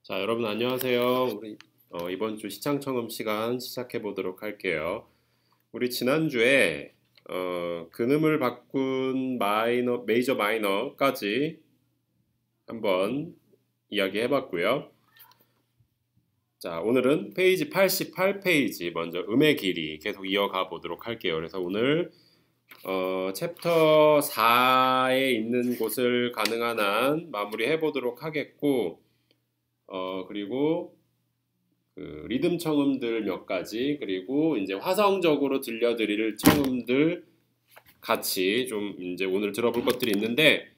자, 여러분 안녕하세요. 우리 이번 주 시창청음 시간 시작해 보도록 할게요. 우리 지난주에 근음을 바꾼 메이저 마이너까지 한번 이야기해 봤고요. 자, 오늘은 페이지 88페이지 먼저 음의 길이 계속 이어가 보도록 할게요. 그래서 오늘 챕터 4에 있는 곳을 가능한 한 마무리해 보도록 하겠고, 그리고 그 리듬 청음들 몇 가지, 그리고 이제 화성적으로 들려드릴 청음들 같이 좀 이제 오늘 들어볼 것들이 있는데,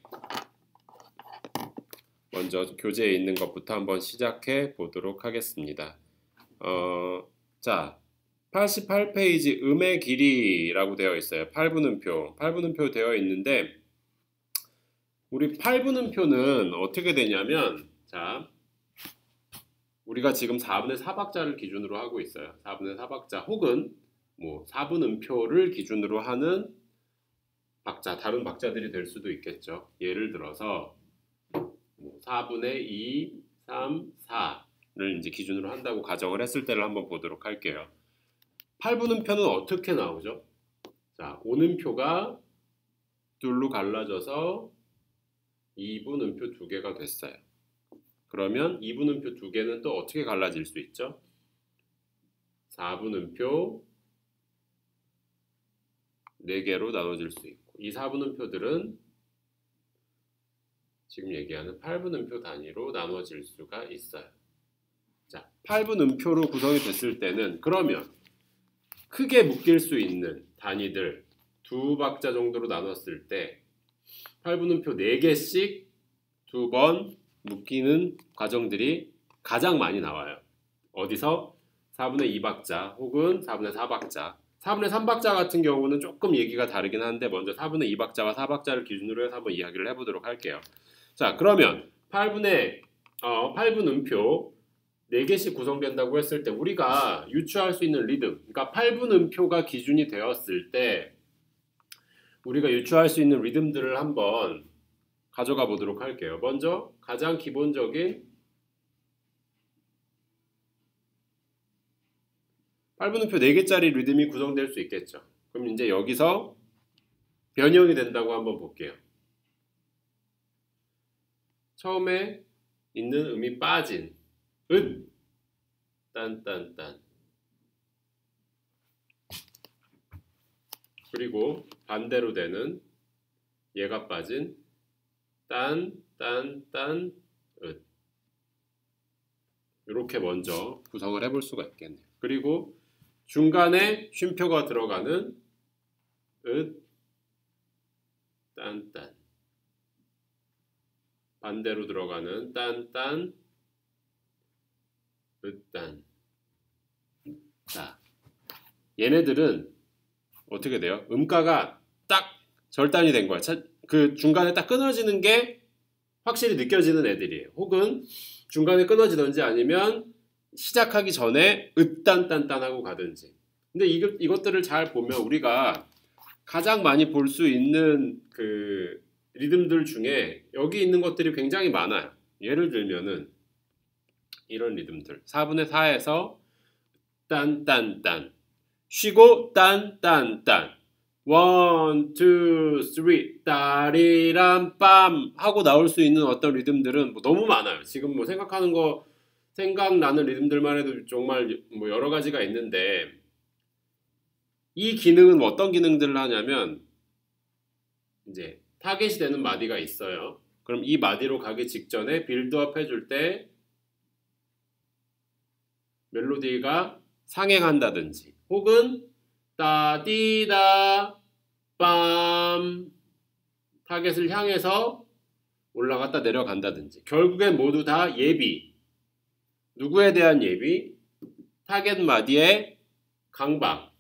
먼저 교재에 있는 것부터 한번 시작해 보도록 하겠습니다. 자, 88페이지 음의 길이라고 되어 있어요. 8분음표 되어 있는데, 우리 8분음표는 어떻게 되냐면, 자, 우리가 지금 4분의 4박자를 기준으로 하고 있어요. 4분의 4박자 혹은 뭐 4분음표를 기준으로 하는 박자, 다른 박자들이 될 수도 있겠죠. 예를 들어서 4분의 2, 3, 4를 이제 기준으로 한다고 가정을 했을 때를 한번 보도록 할게요. 8분음표는 어떻게 나오죠? 자, 오음표가 둘로 갈라져서 2분음표 2개가 됐어요. 그러면 2분음표 2개는 또 어떻게 갈라질 수 있죠? 4분음표 4개로 나눠질 수 있고, 이 4분음표들은 지금 얘기하는 8분음표 단위로 나눠질 수가 있어요. 자, 8분음표로 구성이 됐을 때는 그러면 크게 묶일 수 있는 단위들 2박자 정도로 나눴을 때 8분음표 4개씩 2번 묶이는 과정들이 가장 많이 나와요. 어디서? 4분의 2박자 혹은 4분의 4박자. 4분의 3박자 같은 경우는 조금 얘기가 다르긴 한데, 먼저 4분의 2박자와 4박자를 기준으로 해서 한번 이야기를 해보도록 할게요. 자, 그러면 8분음표 4개씩 구성된다고 했을 때 우리가 유추할 수 있는 리듬, 그러니까 8분음표가 기준이 되었을 때 우리가 유추할 수 있는 리듬들을 한번 가져가 보도록 할게요. 먼저 가장 기본적인 8분음표 4개짜리 리듬이 구성될 수 있겠죠. 그럼 이제 여기서 변형이 된다고 한번 볼게요. 처음에 있는 음이 빠진 은, 딴딴딴. 그리고 반대로 되는 얘가 빠진 딴, 딴, 딴, 읒. 이렇게 먼저 구성을 해볼 수가 있겠네요. 그리고 중간에 쉼표가 들어가는 읒, 딴, 딴. 반대로 들어가는 딴, 딴, 읒, 딴. 자, 얘네들은 어떻게 돼요? 음가가 딱 절단이 된 거야. 그 중간에 딱 끊어지는 게 확실히 느껴지는 애들이에요. 혹은 중간에 끊어지든지 아니면 시작하기 전에 으딴딴딴하고 가든지. 근데 이것들을 잘 보면 우리가 가장 많이 볼 수 있는 그 리듬들 중에 여기 있는 것들이 굉장히 많아요. 예를 들면은 이런 리듬들. 4분의 4에서 딴딴딴, 쉬고 딴딴딴, 1, 2, 3, 따리람 빰 하고 나올 수 있는 어떤 리듬들은 뭐 너무 많아요. 지금 뭐 생각나는 리듬들만 해도 정말 뭐 여러 가지가 있는데, 이 기능은 어떤 기능들을 하냐면 이제 타겟이 되는 마디가 있어요. 그럼 이 마디로 가기 직전에 빌드업 해줄 때 멜로디가 상행한다든지, 혹은 따디다 빰 타겟을 향해서 올라갔다 내려간다든지, 결국엔 모두 다 예비. 누구에 대한 예비? 타겟 마디의 강박에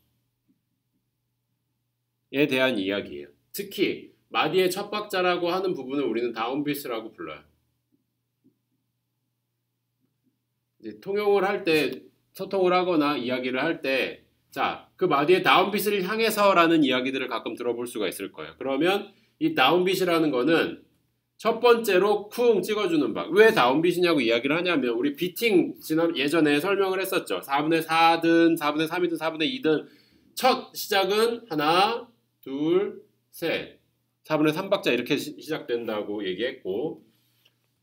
대한 이야기예요. 특히 마디의 첫 박자라고 하는 부분을 우리는 다운비스라고 불러요. 이제 통용을 할 때, 소통을 하거나 이야기를 할 때, 자, 그 마디의 다운빗을 향해서라는 이야기들을 가끔 들어볼 수가 있을 거예요. 그러면 이 다운빗이라는 거는 첫 번째로 쿵 찍어주는 박. 왜 다운빗이냐고 이야기를 하냐면 우리 비팅 예전에 설명을 했었죠. 4분의 4든 4분의 3이든 4분의 2든 첫 시작은 하나, 둘, 셋. 4분의 3박자 이렇게 시작된다고 얘기했고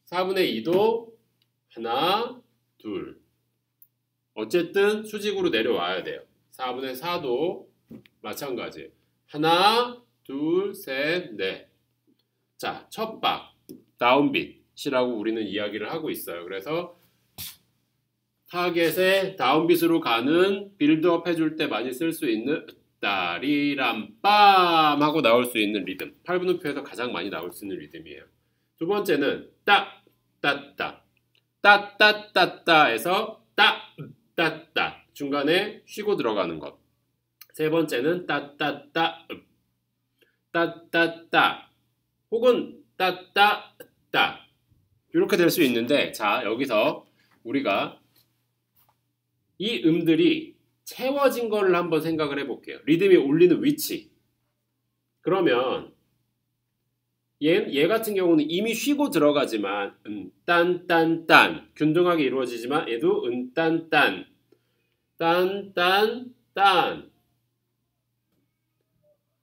4분의 2도 하나, 둘. 어쨌든 수직으로 내려와야 돼요. 4분의 4도 마찬가지. 하나, 둘, 셋, 넷. 자, 첫 박, 다운빗이라고 우리는 이야기를 하고 있어요. 그래서 타겟에 다운빗으로 가는 빌드업 해줄 때 많이 쓸 수 있는 따리람 빰 하고 나올 수 있는 리듬. 8분음표에서 가장 많이 나올 수 있는 리듬이에요. 두 번째는 따, 따따. 따따따따에서 따, 따따. 중간에 쉬고 들어가는 것. 세 번째는 따따따, 따따따. 혹은 따따따. 이렇게 될 수 있는데 자 여기서 우리가 이 음들이 채워진 거를 한번 생각을 해볼게요. 리듬이 울리는 위치. 그러면 얘 같은 경우는 이미 쉬고 들어가지만 딴딴딴 균등하게 이루어지지만 얘도 딴딴 딴딴딴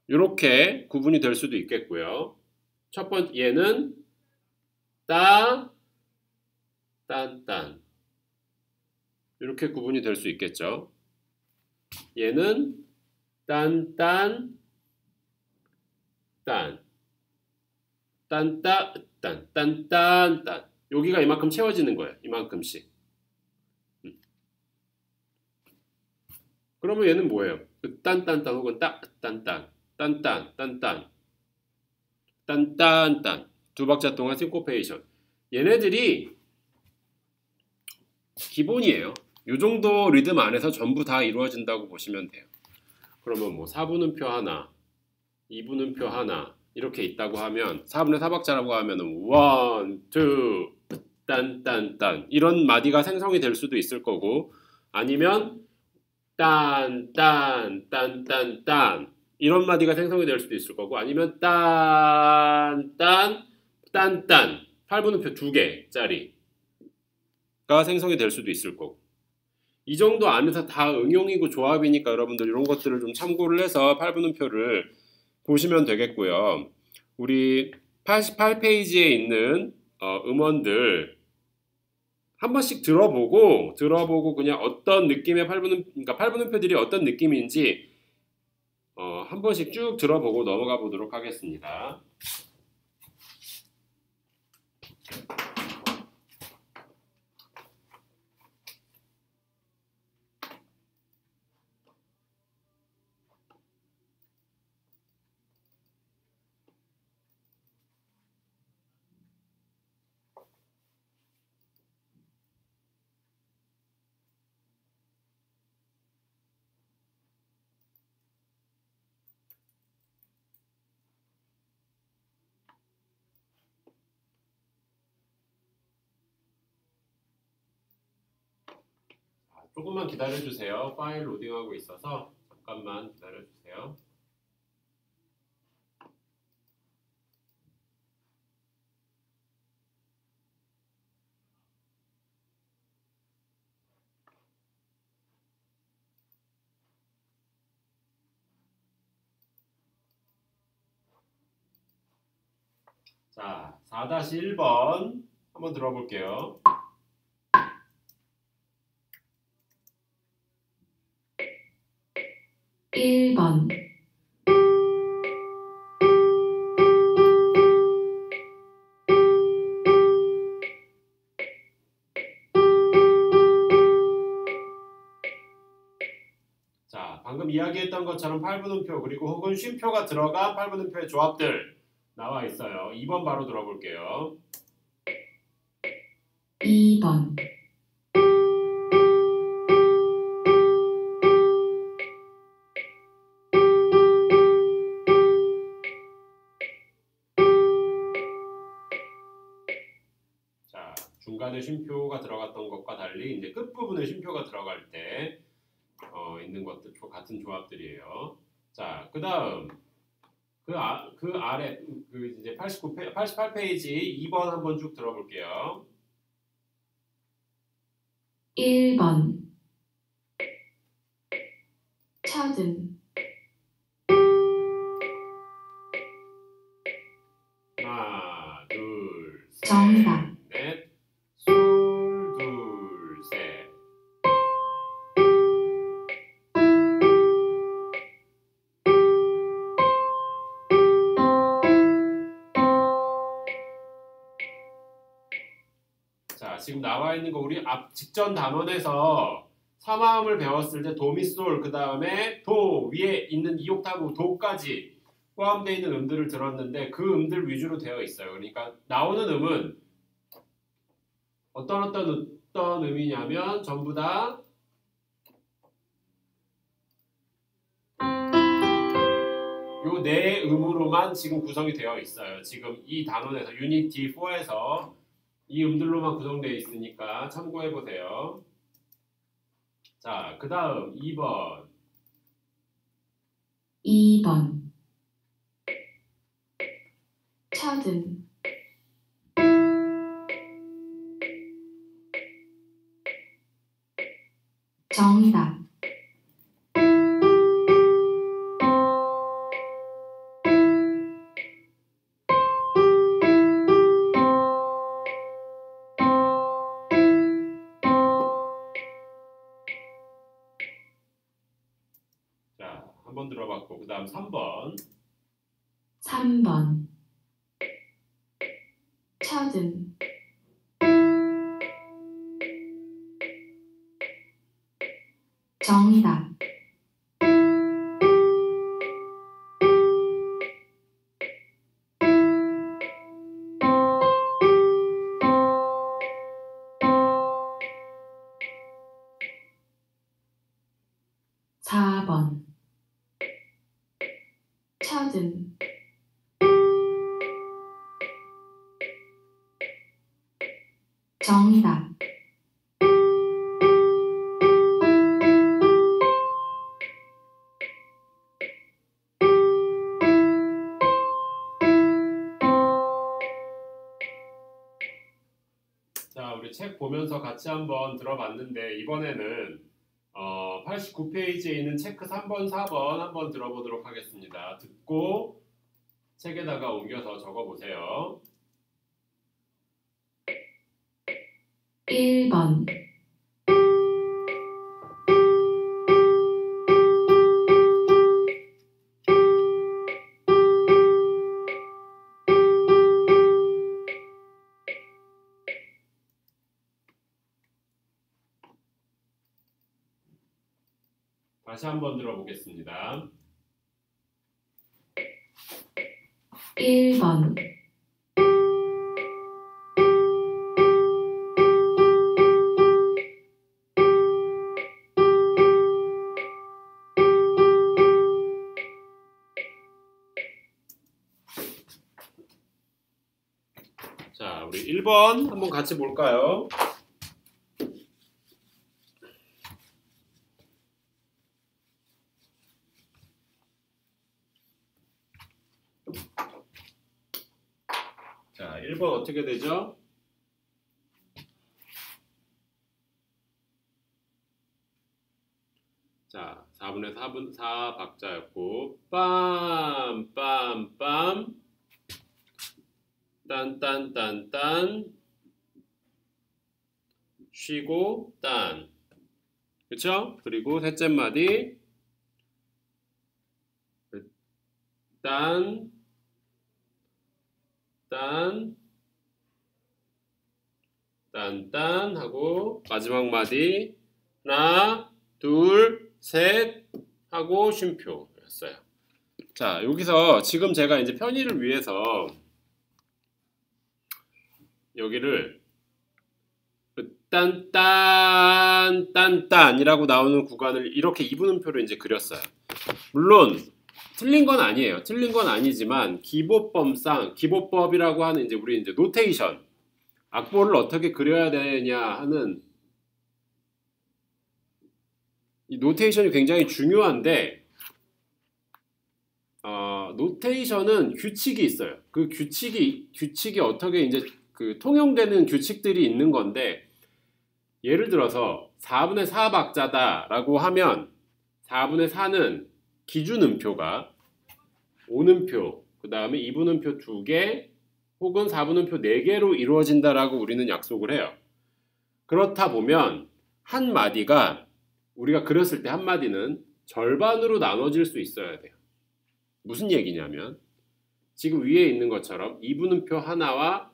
이렇게 구분이 될 수도 있겠고요. 첫 번째 얘는 따 딴딴 이렇게 구분이 될 수 있겠죠. 얘는 딴딴 딴 딴따 딴 딴딴 딴 여기가 이만큼 채워지는 거예요. 이만큼씩. 그러면 얘는 뭐예요? 딴딴딴 혹은 딴딴 딴딴 딴딴 딴딴딴 두 박자 동안 싱코페이션. 얘네들이 기본이에요. 이 정도 리듬 안에서 전부 다 이루어진다고 보시면 돼요. 그러면 뭐 4분음표 하나, 2분음표 하나 이렇게 있다고 하면 4분의 4박자라고 하면은 1, 2, 딴딴딴 이런 마디가 생성이 될 수도 있을 거고 아니면 딴딴딴딴딴 이런 마디가 생성이 될 수도 있을 거고 아니면 딴딴딴딴 8분음표 2개짜리가 생성이 될 수도 있을 거고 이 정도 안에서 다 응용이고 조합이니까 여러분들 이런 것들을 좀 참고를 해서 8분음표를 보시면 되겠고요. 우리 88페이지에 있는 음원들 한 번씩 들어보고 그냥 어떤 느낌의 그러니까 8분음표들이 어떤 느낌인지 한 번씩 쭉 들어보고 넘어가 보도록 하겠습니다. 조금만 기다려주세요. 파일 로딩하고 있어서 잠깐만 기다려주세요. 자, 4-1번 한번 들어볼게요. 1번 자, 방금 이야기했던 것처럼 8분음표 그리고 혹은 쉼표가 들어간 8분음표의 조합들 나와 있어요. 2번 바로 들어볼게요. 2번 자, 중간에 쉼표가 들어갔던 것과 달리 이제 끝부분에 쉼표가 들어갈 때 있는 것들 같은 조합들이에요. 자, 그 다음 그 아래 그 이제 88페이지 2번 한번 쭉 들어볼게요. 1번 찾음 하나, 둘, 셋, 정답 넷, 둘, 셋. 자, 지금 나와 있는 거 우리 앞 직전 단원에서 사마음을 배웠을 때 도미솔 그 다음에 도 위에 있는 2옥타브 도까지 포함되어 있는 음들을 들었는데 그 음들 위주로 되어 있어요. 그러니까 나오는 음은 어떤 음이냐면 전부 다 요 네 음으로만 지금 구성이 되어 있어요. 지금 이 단원에서 유닛 D4에서 이 음들로만 구성되어 있으니까 참고해 보세요. 자, 그 다음 2번 2번 찾음 정답 3번 들어봤고 그 다음 3번 3번 찾음 정답 4번 찾음 정답 우리 책 보면서 같이 한번 들어봤는데 이번에는 89페이지에 있는 체크 3번, 4번 한번 들어보도록 하겠습니다. 듣고 책에다가 옮겨서 적어보세요. 1번 다시 한번 들어보겠습니다. 1번 자, 우리 1번 한번 같이 볼까요? 자, 1번 어떻게 되죠? 자, 4분의 4분 4 박자였고 빰, 빰, 빰 딴, 딴, 딴, 딴 쉬고 딴 그쵸? 그리고 셋째 마디 딴, 딴, 딴, 딴 하고 마지막 마디 하나, 둘, 셋 하고 쉼표였어요. 자, 여기서 지금 제가 이제 편의를 위해서 여기를 딴딴딴딴이라고 나오는 구간을 이렇게 이분음표로 이제 그렸어요. 물론 틀린 건 아니에요. 틀린 건 아니지만 기보법이라고 하는 이제 우리 이제 노테이션 악보를 어떻게 그려야 되냐 하는 이 노테이션이 굉장히 중요한데 노테이션은 규칙이 있어요. 그 규칙이 어떻게 이제 그 통용되는 규칙들이 있는 건데, 예를 들어서 4분의 4박자다라고 하면 4분의 4는 기준 음표가 오음표, 그 다음에 2분음표 2개 혹은 4분음표 4개로 이루어진다라고 우리는 약속을 해요. 그렇다 보면 한 마디가 우리가 그렸을 때 한 마디는 절반으로 나눠질 수 있어야 돼요. 무슨 얘기냐면 지금 위에 있는 것처럼 2분음표 하나와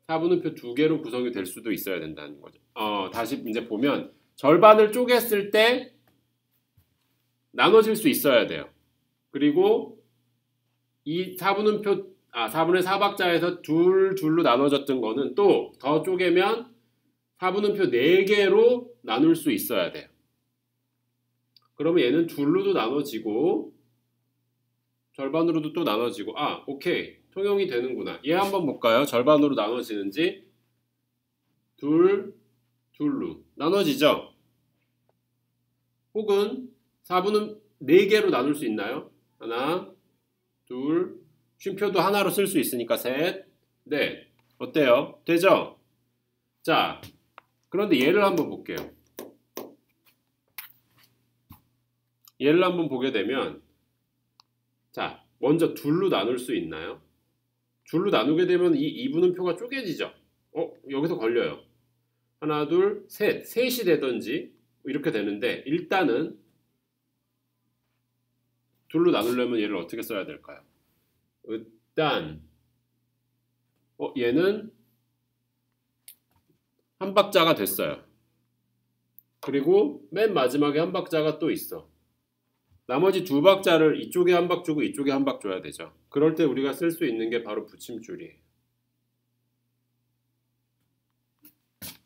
4분음표 2개로 구성이 될 수도 있어야 된다는 거죠. 다시 이제 보면 절반을 쪼갰을 때 나눠질 수 있어야 돼요. 그리고 이 4분의 4박자에서 둘로 나눠졌던 거는 또 더 쪼개면 4분음표 4개로 나눌 수 있어야 돼요. 그러면 얘는 둘로도 나눠지고 절반으로도 또 나눠지고, 오케이, 통용이 되는구나. 얘 한번 볼까요? 절반으로 나눠지는지. 둘로 나눠지죠? 혹은 4분은 4개로 나눌 수 있나요? 하나, 둘, 쉼표도 하나로 쓸 수 있으니까 셋, 넷. 어때요? 되죠? 자, 그런데 얘를 한번 볼게요. 얘를 한번 보게 되면, 자, 먼저 둘로 나눌 수 있나요? 둘로 나누게 되면 이 2분음표가 쪼개지죠? 여기서 걸려요. 하나, 둘, 셋. 셋이 되든지 이렇게 되는데, 일단은 둘로 나누려면 얘를 어떻게 써야 될까요? 일단 얘는 한 박자가 됐어요. 그리고 맨 마지막에 한 박자가 또 있어. 나머지 두 박자를 이쪽에 한 박 주고 이쪽에 한 박 줘야 되죠. 그럴 때 우리가 쓸 수 있는 게 바로 붙임줄이에요.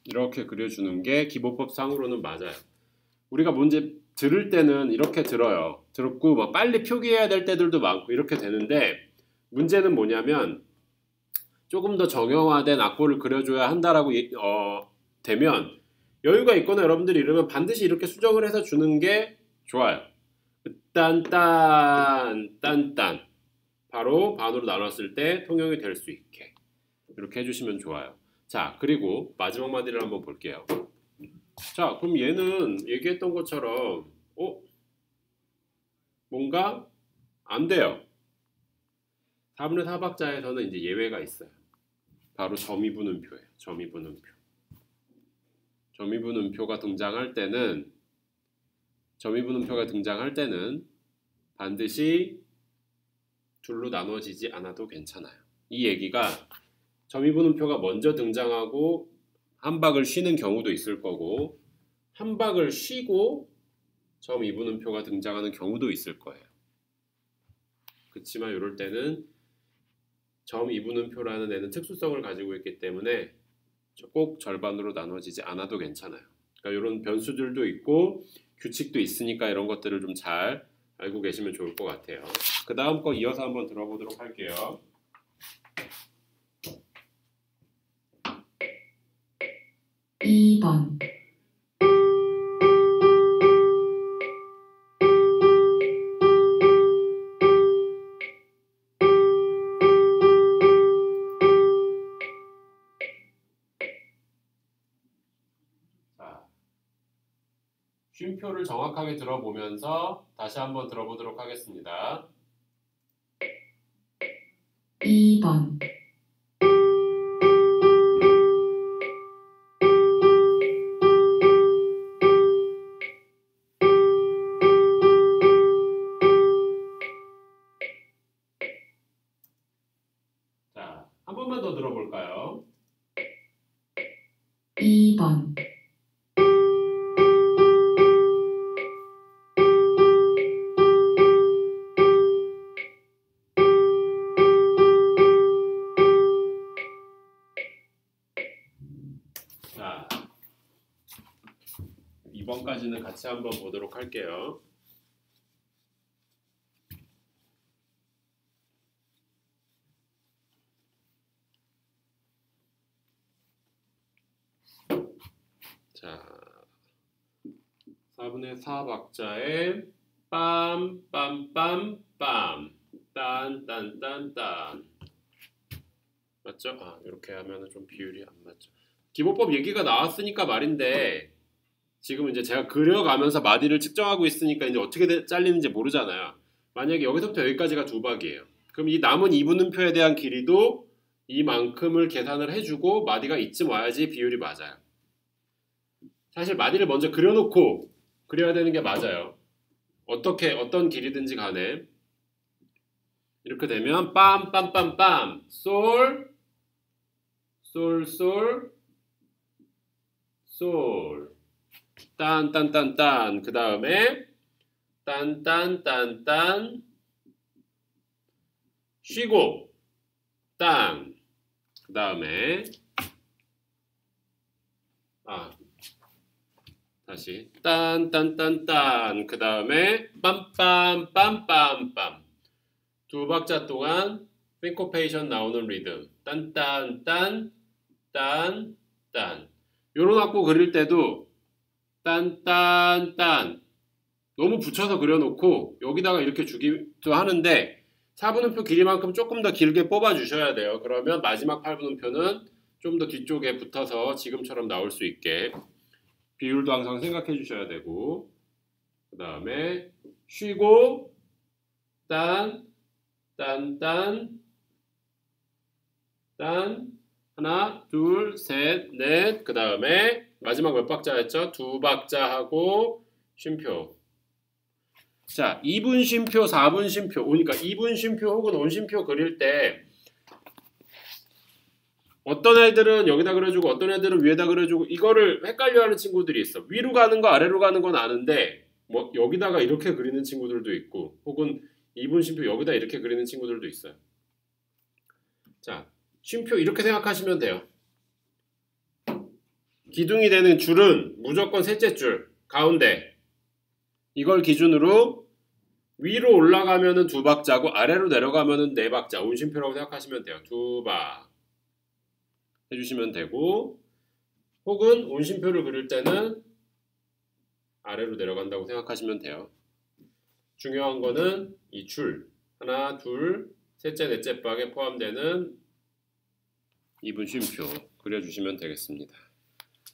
이렇게 그려주는 게 기본법상으로는 맞아요. 우리가 문제 들을 때는 이렇게 들어요. 듣고 막 빨리 표기해야 될 때들도 많고 이렇게 되는데, 문제는 뭐냐면 조금 더 정형화된 악보를 그려줘야 한다라고 되면 여유가 있거나 여러분들이 이러면 반드시 이렇게 수정을 해서 주는 게 좋아요. 딴딴 바로 반으로 나눴을 때 통용이 될 수 있게 이렇게 해주시면 좋아요. 자, 그리고 마지막 마디를 한번 볼게요. 자, 그럼 얘는 얘기했던 것처럼 뭔가 안 돼요. 4분의 4박자에서는 이제 예외가 있어요. 바로 점이분음표예요. 점이분음표. 점이분음표가 등장할 때는 반드시 둘로 나눠지지 않아도 괜찮아요. 이 얘기가 점이분음표가 먼저 등장하고 한 박을 쉬는 경우도 있을 거고, 한 박을 쉬고 점이분음표가 등장하는 경우도 있을 거예요. 그렇지만 이럴 때는 점이분음표라는 애는 특수성을 가지고 있기 때문에 꼭 절반으로 나눠지지 않아도 괜찮아요. 그러니까 이런 변수들도 있고 규칙도 있으니까 이런 것들을 좀 잘 알고 계시면 좋을 것 같아요. 그 다음 거 이어서 한번 들어보도록 할게요. 2번 쉼표를 정확하게 들어보면서 다시 한번 들어보도록 하겠습니다. 2번 자, 한 번만 더 들어볼까요? 2번 자, 2번까지는 같이 한번 보도록 할게요. 자, 4분의 4박자에 빰빰빰빰 딴. 맞죠? 아, 이렇게 하면은 좀 비율이 안 맞죠. 기본법 얘기가 나왔으니까 말인데 지금 이제 제가 그려가면서 마디를 측정하고 있으니까 이제 어떻게 잘리는지 모르잖아요. 만약에 여기서부터 여기까지가 두 박이에요. 그럼 이 남은 이분음표에 대한 길이도 이만큼을 계산을 해주고 마디가 이쯤 와야지 비율이 맞아요. 사실 마디를 먼저 그려놓고 그려야 되는 게 맞아요. 어떤 길이든지 간에 이렇게 되면 빰빰빰빰 솔 딴 그 다음에 딴 쉬고 땅 그 다음에 다시 딴 그 다음에 빰빰 두 박자 동안 싱코페이션 나오는 리듬 딴 요런 악보 그릴 때도 딴 너무 붙여서 그려놓고 여기다가 이렇게 주기도 하는데 4분음표 길이만큼 조금 더 길게 뽑아주셔야 돼요. 그러면 마지막 8분음표는 좀 더 뒤쪽에 붙어서 지금처럼 나올 수 있게 비율도 항상 생각해 주셔야 되고 그 다음에 쉬고 딴 하나 둘 셋 넷 그 다음에 마지막 몇 박자였죠? 두 박자 하고 쉼표. 자, 2분 쉼표, 4분 쉼표. 그러니까 2분 쉼표 혹은 온쉼표 그릴 때 어떤 애들은 여기다 그려주고 어떤 애들은 위에다 그려주고 이거를 헷갈려하는 친구들이 있어. 위로 가는 거 아래로 가는 건 아는데 뭐 여기다가 이렇게 그리는 친구들도 있고 혹은 2분 쉼표 여기다 이렇게 그리는 친구들도 있어요. 자, 쉼표 이렇게 생각하시면 돼요. 기둥이 되는 줄은 무조건 셋째 줄 가운데 이걸 기준으로 위로 올라가면은 두 박자고 아래로 내려가면은 네 박자 온쉼표라고 생각하시면 돼요. 두 박 해주시면 되고 혹은 온쉼표를 그릴 때는 아래로 내려간다고 생각하시면 돼요. 중요한 거는 이 줄 하나 둘 셋째 넷째 박에 포함되는 2분 쉼표 그려주시면 되겠습니다.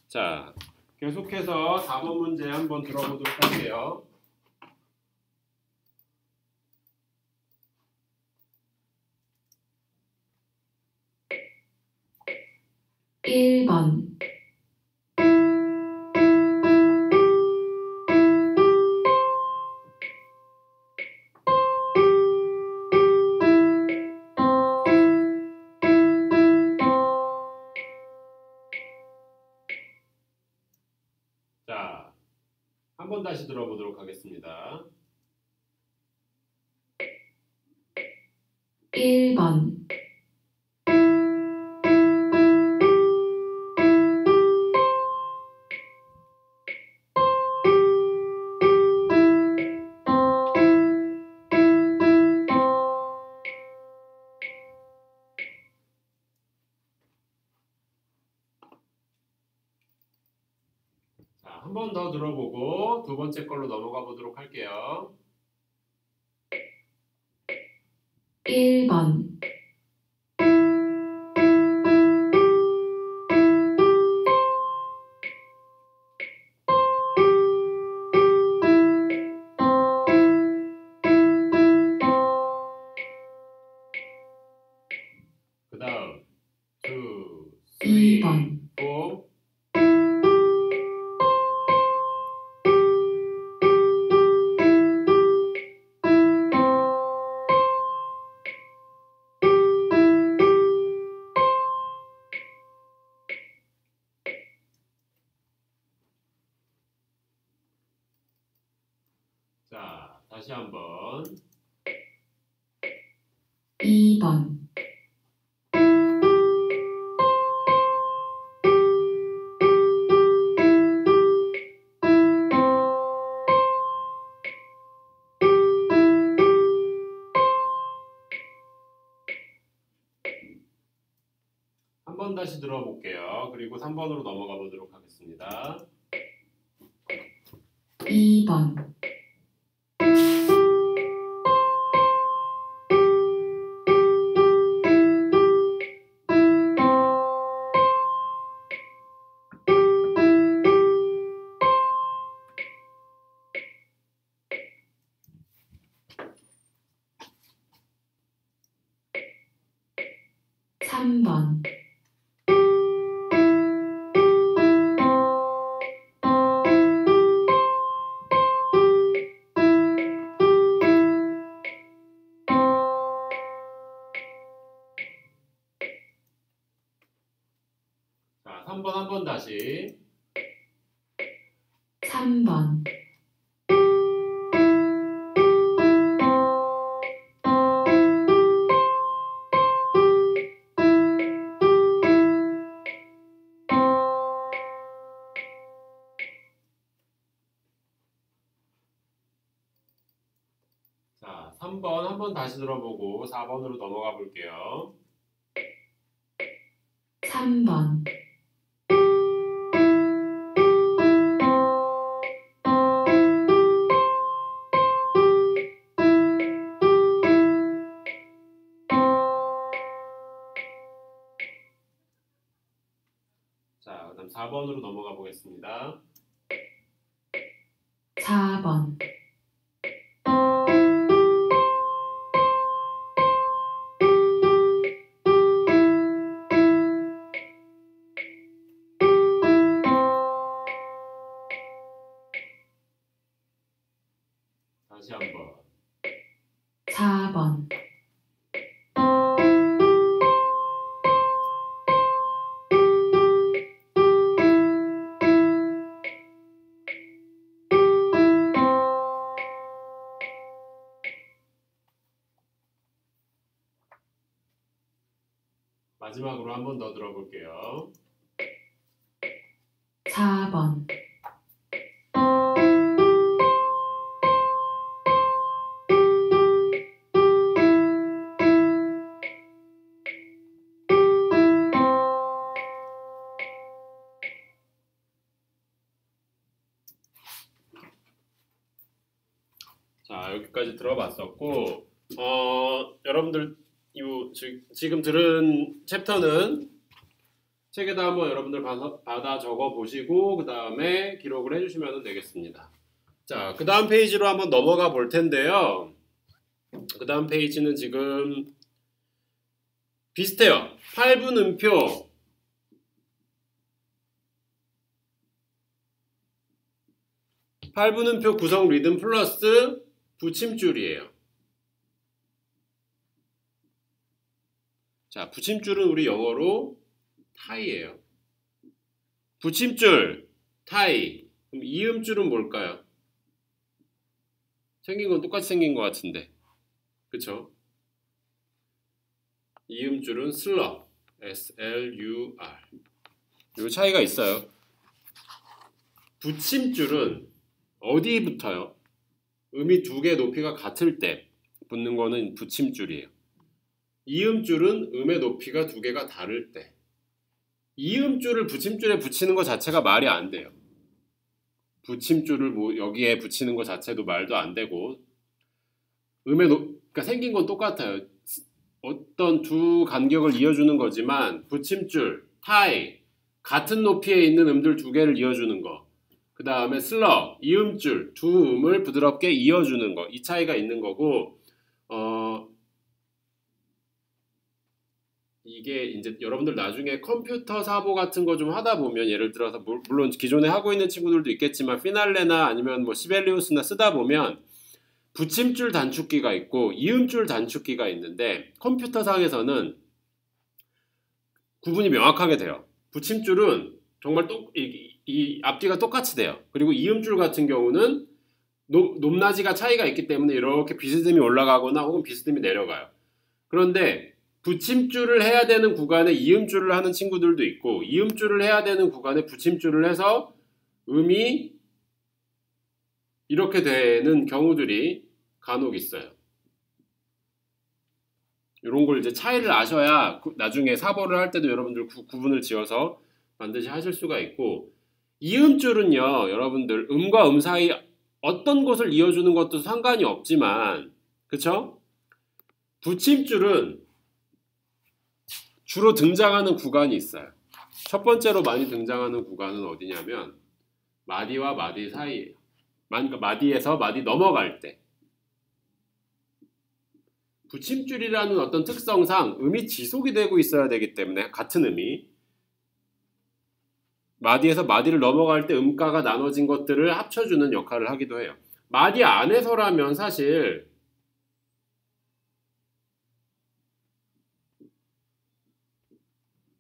자, 계속해서 4번 문제 한번 들어보도록 할게요. 1번 자, 한번 다시 들어보도록 하겠습니다. 1번 자, 한 번 더 들어보고 두 번째 걸로 넘어가 보도록 할게요. 1번 그 다음 2번 4 자, 다시 한번 2번 한 번 다시 들어볼게요. 그리고 3번으로 넘어가 보도록 하겠습니다. 2번 다시. 3번. 자, 3번 한번 다시 들어보고 4번으로 넘어가 볼게요. 3번. 4번으로 넘어가 보겠습니다. 4번. 4번. 마지막으로 한 번 더 들어볼게요. 4번. 4까지 들어봤었고, 여러분들 지금 들은 챕터는 책에다 한번 여러분들 받아 적어 보시고 그 다음에 기록을 해주시면 되겠습니다. 자, 그 다음 페이지로 한번 넘어가 볼 텐데요. 그 다음 페이지는 지금 비슷해요. 8분 음표. 구성 리듬 플러스 붙임줄이에요. 자, 붙임줄은 우리 영어로 타이예요. 붙임줄, 타이. 그럼 이음줄은 뭘까요? 생긴 건 똑같이 생긴 것 같은데. 그쵸? 이음줄은 슬러, S-L-U-R. 요 차이가 있어요. 붙임줄은 어디 붙어요? 음이 두 개 높이가 같을 때 붙는 거는 붙임줄이에요. 이음줄은 음의 높이가 두 개가 다를 때. 이음줄을 붙임줄에 붙이는 것 자체가 말이 안 돼요. 붙임줄을 여기에 붙이는 것 자체도 말도 안 되고, 그러니까 생긴 건 똑같아요. 어떤 두 간격을 이어주는 거지만 붙임줄, 타이, 같은 높이에 있는 음들 두 개를 이어주는 거. 그 다음에 슬러, 이음줄, 두 음을 부드럽게 이어주는 거. 이 차이가 있는 거고, 이게 이제 여러분들 나중에 컴퓨터 사보 같은 거 좀 하다 보면, 예를 들어서 물론 기존에 하고 있는 친구들도 있겠지만 피날레나 아니면 뭐 시벨리우스나 쓰다 보면 붙임줄 단축키가 있고 이음줄 단축키가 있는데, 컴퓨터 상에서는 구분이 명확하게 돼요. 붙임줄은 정말 이 앞뒤가 똑같이 돼요. 그리고 이음줄 같은 경우는 높낮이가 차이가 있기 때문에 이렇게 비스듬히 올라가거나 혹은 비스듬히 내려가요. 그런데 붙임줄을 해야 되는 구간에 이음줄을 하는 친구들도 있고, 이음줄을 해야 되는 구간에 붙임줄을 해서 음이 이렇게 되는 경우들이 간혹 있어요. 이런 걸 이제 차이를 아셔야 나중에 사보를 할 때도 여러분들 구분을 지어서 반드시 하실 수가 있고, 이음줄은요, 여러분들 음과 음 사이 어떤 곳을 이어주는 것도 상관이 없지만, 그쵸? 붙임줄은 주로 등장하는 구간이 있어요. 첫 번째로 많이 등장하는 구간은 어디냐면 마디와 마디 사이예요. 그러니까 마디에서 마디 넘어갈 때. 붙임줄이라는 어떤 특성상 음이 지속이 되고 있어야 되기 때문에, 같은 음이 마디에서 마디를 넘어갈 때 음가가 나눠진 것들을 합쳐주는 역할을 하기도 해요. 마디 안에서라면 사실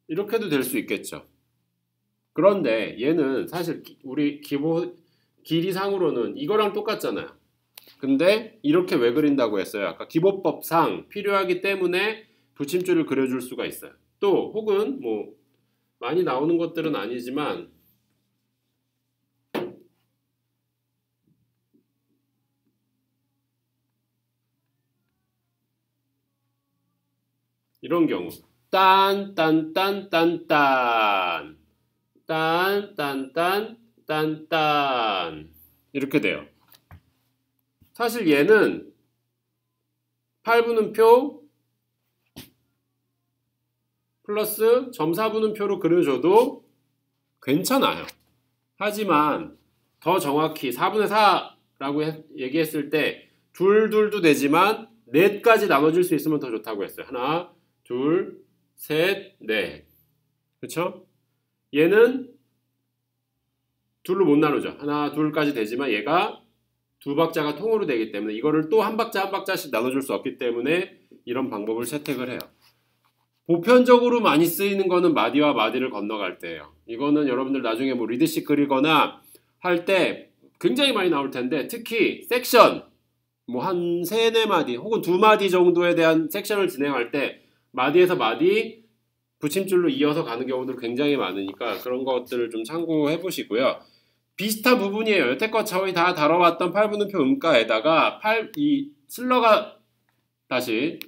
이렇게도 될 수 있겠죠. 그런데 얘는 사실 우리 기본 길이상으로는 이거랑 똑같잖아요. 근데 이렇게 왜 그린다고 했어요? 아까 기본법상 필요하기 때문에 붙임줄을 그려줄 수가 있어요. 또 혹은 뭐 많이 나오는 것들은 아니지만 이런 경우 딴딴딴딴딴 딴딴딴딴딴 이렇게 돼요. 사실 얘는 8분음표 플러스 점사분음표로 그려줘도 괜찮아요. 하지만 더 정확히 4분의 4라고 얘기했을 때 둘도 되지만 넷까지 나눠질 수 있으면 더 좋다고 했어요. 하나, 둘, 셋, 넷. 그렇죠? 얘는 둘로 못 나누죠. 하나, 둘까지 되지만 얘가 두 박자가 통으로 되기 때문에 이거를 또 한 박자 한 박자씩 나눠줄 수 없기 때문에 이런 방법을 채택을 해요. 보편적으로 많이 쓰이는 거는 마디와 마디를 건너갈 때예요. 이거는 여러분들 나중에 뭐 리드식 그리거나 할 때 굉장히 많이 나올 텐데 특히 섹션 뭐 한 세네 마디 혹은 두 마디 정도에 대한 섹션을 진행할 때 마디에서 마디 붙임줄로 이어서 가는 경우도 굉장히 많으니까 그런 것들을 좀 참고해 보시고요. 비슷한 부분이에요. 여태껏 저희 다 다뤄왔던 8분음표 음가에다가 이 슬러가 다시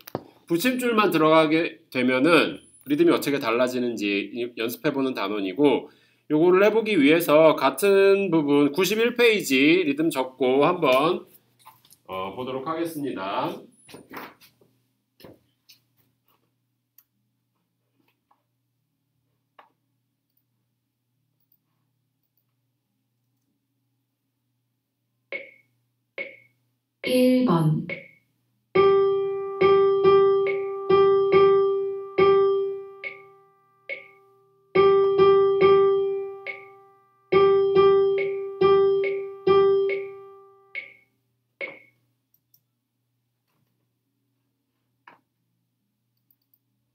붙임줄만 들어가게 되면은 리듬이 어떻게 달라지는지 연습해보는 단원이고 요거를 해보기 위해서 같은 부분 91페이지 리듬 적고 한번 보도록 하겠습니다. 일 번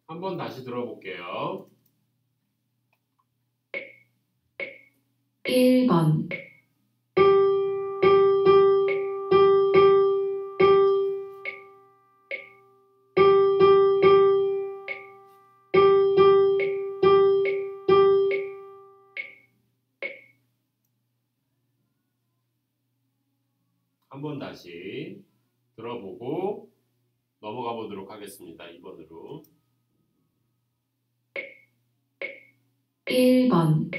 한번 다시 들어볼게요. 1번 한번 다시 들어보고 넘어가 보도록 하겠습니다. 2번으로. 1번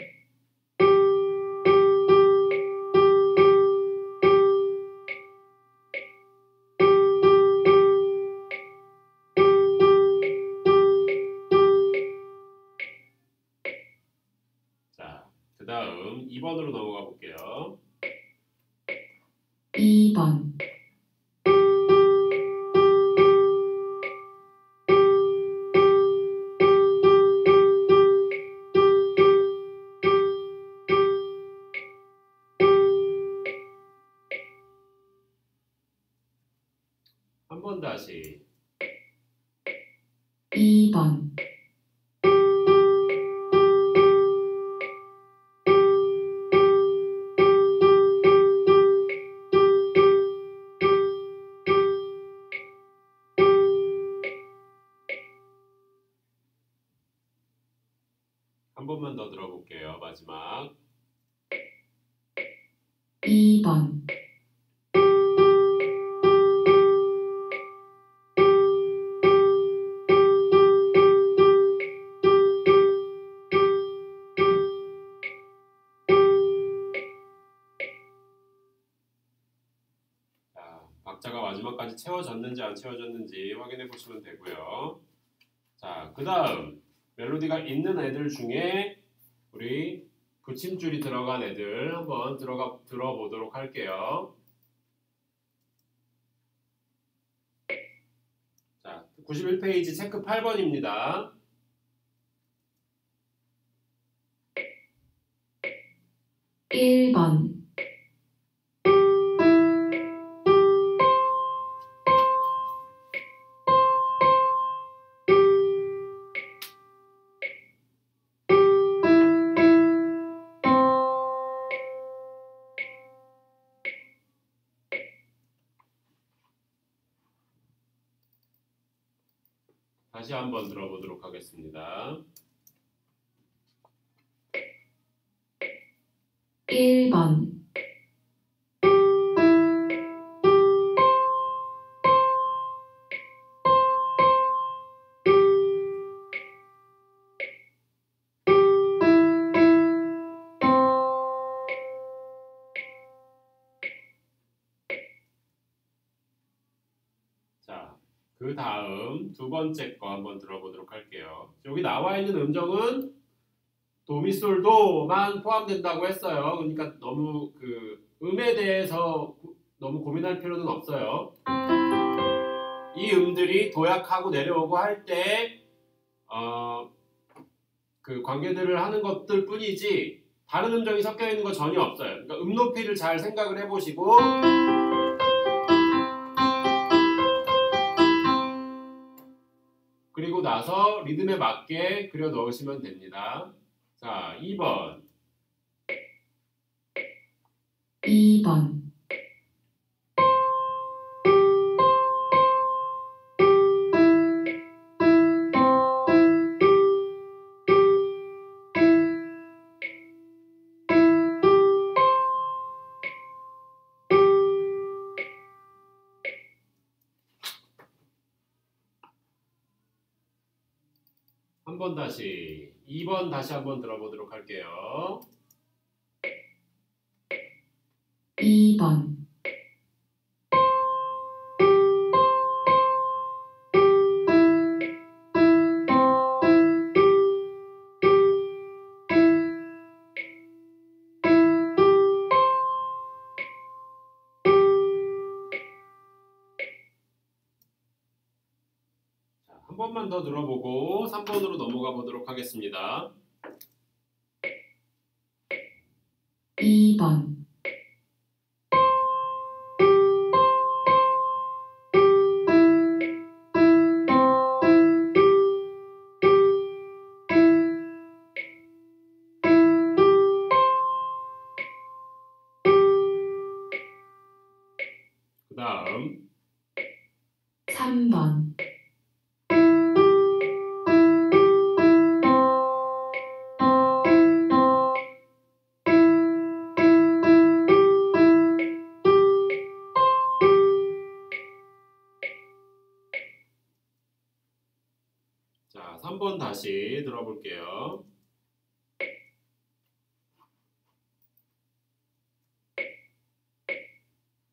자, 그 다음 2번으로 넘어가 볼게요. 2번 한 번 다시 2번 한 번만 더 들어볼게요. 마지막 2번 자, 박자가 마지막까지 채워졌는지 안 채워졌는지 확인해 보시면 되고요. 자, 그 다음 멜로디가 있는 애들 중에 우리 붙임줄이 들어간 애들 한번 들어보도록 할게요. 자, 91페이지 체크 8번입니다. 1번 다시 한번 들어보도록 하겠습니다. 1번, 자, 그 다음 두 번째 거 한번 들어보도록 할게요. 여기 나와 있는 음정은 도미솔도만 포함된다고 했어요. 그러니까 너무 그 음에 대해서 너무 고민할 필요는 없어요. 이 음들이 도약하고 내려오고 할 때 그 관계들을 하는 것들 뿐이지 다른 음정이 섞여 있는 거 전혀 없어요. 그러니까 음 높이를 잘 생각을 해보시고 그리고 나서 리듬에 맞게 그려 넣으시면 됩니다. 자, 2번. 2번, 한 번 다시 2번 다시 한번 들어보도록 할게요. 2번, 자, 한 번만 더 들어보고 3번으로 넘어가 보도록 하겠습니다. 2번, 그 다음 3번, 자, 3번 다시 들어볼게요.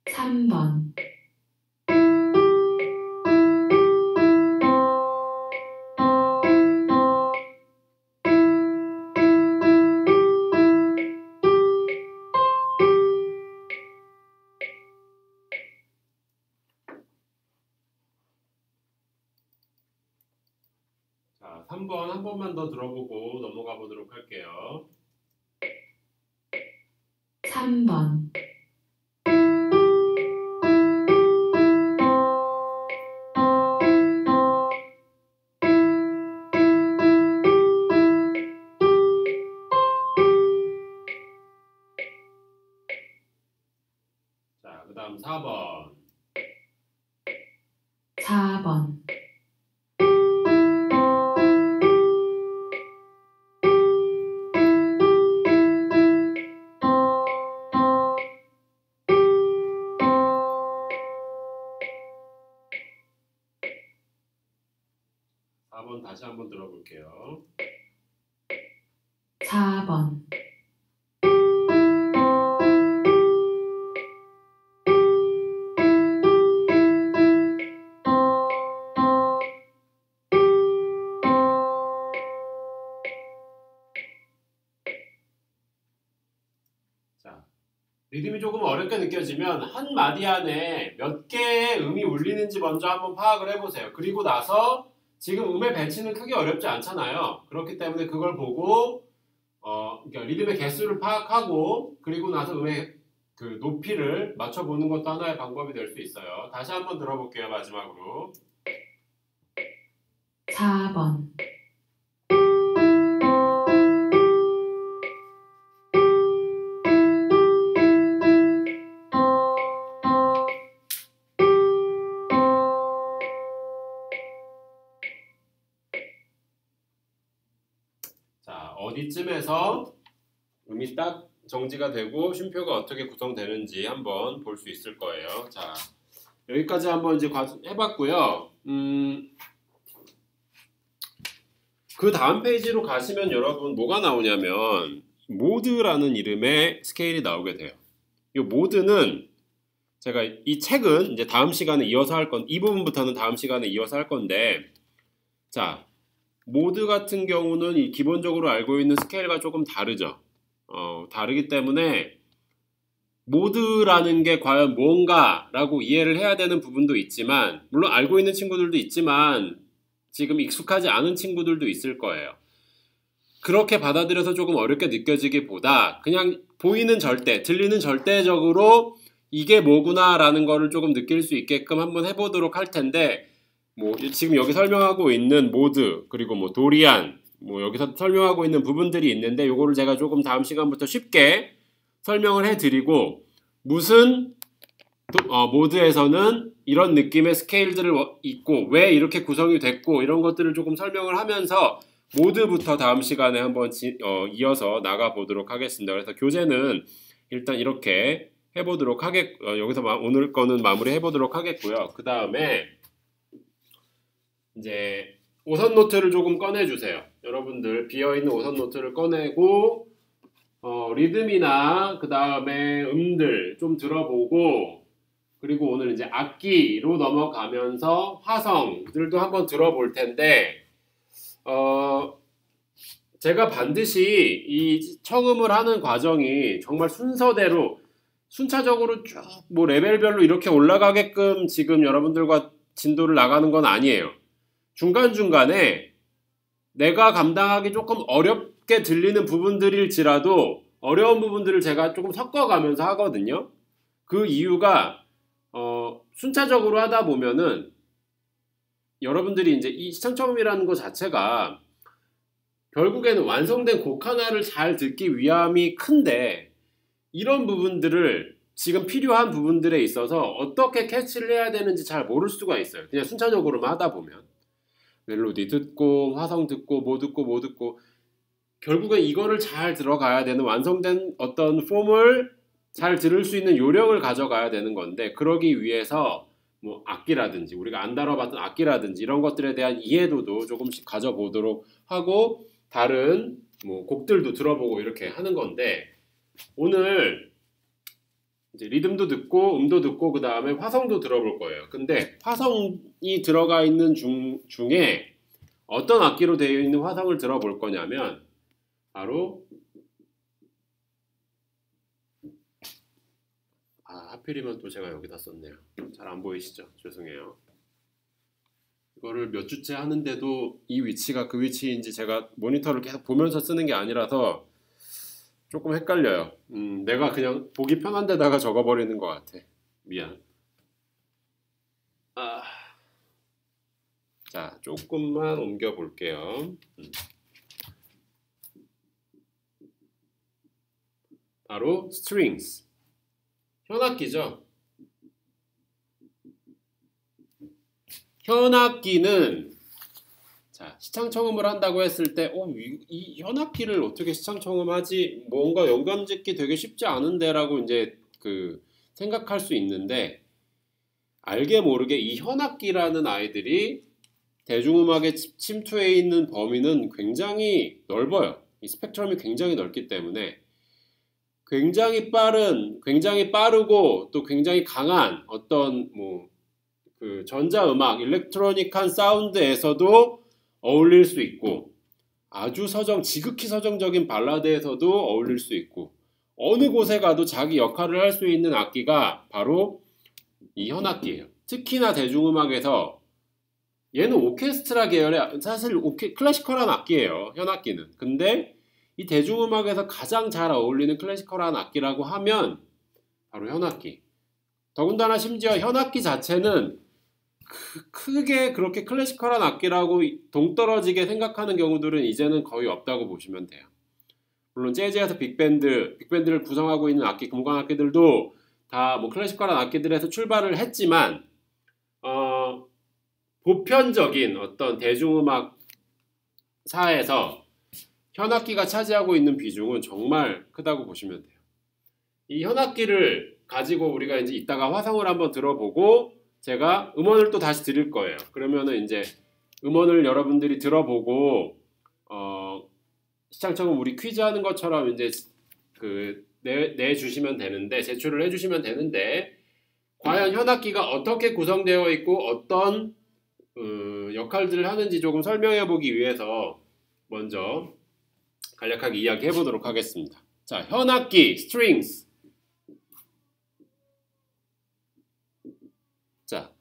3번, 3번 한 번만 더 들어보고 넘어가 보도록 할게요. 3번, 4번. 4번, 4번 다시 한번 들어볼게요. 4번, '리듬이 조금 어렵게 느껴지면 한 마디 안에 몇 개의 음이 울리는지 먼저 한번 파악을 해보세요. 그리고 나서 지금 음의 배치는 크게 어렵지 않잖아요. 그렇기 때문에 그걸 보고 그러니까 리듬의 개수를 파악하고 그리고 나서 음의 그 높이를 맞춰보는 것도 하나의 방법이 될 수 있어요. 다시 한번 들어볼게요. 마지막으로. 4번, 이쯤에서 음이 딱 정지가 되고 쉼표가 어떻게 구성되는지 한번 볼 수 있을 거예요. 자, 여기까지 한번 이제 해봤고요. 그 다음 페이지로 가시면 여러분 뭐가 나오냐면 모드라는 이름의 스케일이 나오게 돼요. 이 모드는 제가 이 책은 이제 다음 시간에 이어서 할 건, 이 부분부터는 다음 시간에 이어서 할 건데, 자, 모드 같은 경우는 이 기본적으로 알고 있는 스케일과 조금 다르죠. 다르기 때문에 모드라는 게 과연 뭔가라고 이해를 해야 되는 부분도 있지만, 물론 알고 있는 친구들도 있지만 지금 익숙하지 않은 친구들도 있을 거예요. 그렇게 받아들여서 조금 어렵게 느껴지기보다 그냥 보이는 절대, 들리는 절대적으로 이게 뭐구나 라는 거를 조금 느낄 수 있게끔 한번 해보도록 할 텐데, 뭐 지금 여기 설명하고 있는 모드, 그리고 뭐 도리안, 뭐 여기서 설명하고 있는 부분들이 있는데 요거를 제가 조금 다음 시간부터 쉽게 설명을 해드리고, 무슨 모드에서는 이런 느낌의 스케일들을 있고 왜 이렇게 구성이 됐고 이런 것들을 조금 설명을 하면서 모드부터 다음 시간에 한번 이어서 나가보도록 하겠습니다. 그래서 교재는 일단 이렇게 해보도록 여기서 오늘 거는 마무리 해보도록 하겠고요. 그 다음에 이제 오선 노트를 조금 꺼내주세요. 여러분들 비어있는 오선 노트를 꺼내고 리듬이나 그 다음에 음들 좀 들어보고, 그리고 오늘 이제 악기로 넘어가면서 화성들도 한번 들어볼 텐데, 제가 반드시 이 청음을 하는 과정이 정말 순서대로 순차적으로 쭉 뭐 레벨별로 이렇게 올라가게끔 지금 여러분들과 진도를 나가는 건 아니에요. 중간중간에 내가 감당하기 조금 어렵게 들리는 부분들일지라도 어려운 부분들을 제가 조금 섞어가면서 하거든요. 그 이유가 순차적으로 하다 보면은 여러분들이 이제 이 시청청음이라는 것 자체가 결국에는 완성된 곡 하나를 잘 듣기 위함이 큰데, 이런 부분들을 지금 필요한 부분들에 있어서 어떻게 캐치를 해야 되는지 잘 모를 수가 있어요. 그냥 순차적으로만 하다 보면 멜로디 듣고 화성 듣고 뭐 듣고 결국엔 이거를 잘 들어가야 되는, 완성된 어떤 폼을 잘 들을 수 있는 요령을 가져가야 되는 건데, 그러기 위해서 뭐 악기라든지 우리가 안 다뤄봤던 악기라든지 이런 것들에 대한 이해도도 조금씩 가져보도록 하고 다른 뭐 곡들도 들어보고 이렇게 하는 건데, 오늘 이제 리듬도 듣고 음도 듣고 그 다음에 화성도 들어볼 거예요. 근데 화성이 들어가 있는 중에 어떤 악기로 되어 있는 화성을 들어볼 거냐면 바로 하필이면 또 제가 여기다 썼네요. 잘 안 보이시죠? 죄송해요. 이거를 몇 주째 하는데도 이 위치가 그 위치인지 제가 모니터를 계속 보면서 쓰는 게 아니라서 조금 헷갈려요. 내가 그냥 보기 편한 데다가 적어버리는 것 같아. 미안. 자, 조금만 옮겨 볼게요. 바로 strings. 현악기죠. 현악기는 자, 시창청음을 한다고 했을 때 이 현악기를 어떻게 시창청음하지? 뭔가 연관짓기 되게 쉽지 않은데 라고 이제 생각할 수 있는데, 알게 모르게 이 현악기라는 아이들이 대중음악에 침투해 있는 범위는 굉장히 넓어요. 이 스펙트럼이 굉장히 넓기 때문에 굉장히 빠르고 또 굉장히 강한 어떤 전자음악, 일렉트로닉한 사운드에서도 어울릴 수 있고, 아주 지극히 서정적인 발라드에서도 어울릴 수 있고, 어느 곳에 가도 자기 역할을 할 수 있는 악기가 바로 이 현악기예요. 특히나 대중음악에서 얘는 오케스트라 계열의 사실 클래시컬한 악기예요. 현악기는. 근데 이 대중음악에서 가장 잘 어울리는 클래시컬한 악기라고 하면 바로 현악기. 더군다나 심지어 현악기 자체는 크게 그렇게 클래시컬한 악기라고 동떨어지게 생각하는 경우들은 이제는 거의 없다고 보시면 돼요. 물론 재즈에서 빅밴드를 구성하고 있는 악기, 금관 악기들도 다 클래시컬한 악기들에서 출발을 했지만 보편적인 어떤 대중음악 사에서 현악기가 차지하고 있는 비중은 정말 크다고 보시면 돼요. 이 현악기를 가지고 우리가 이제 이따가 화성을 한번 들어보고 제가 음원을 또 다시 드릴 거예요. 그러면은 이제 음원을 여러분들이 들어보고 시창처럼 우리 퀴즈 하는 것처럼 이제 내주시면 되는데, 제출을 해주시면 되는데, 과연 현악기가 어떻게 구성되어 있고 어떤 역할들을 하는지 조금 설명해 보기 위해서 먼저 간략하게 이야기해 보도록 하겠습니다. 자, 현악기, strings. 자,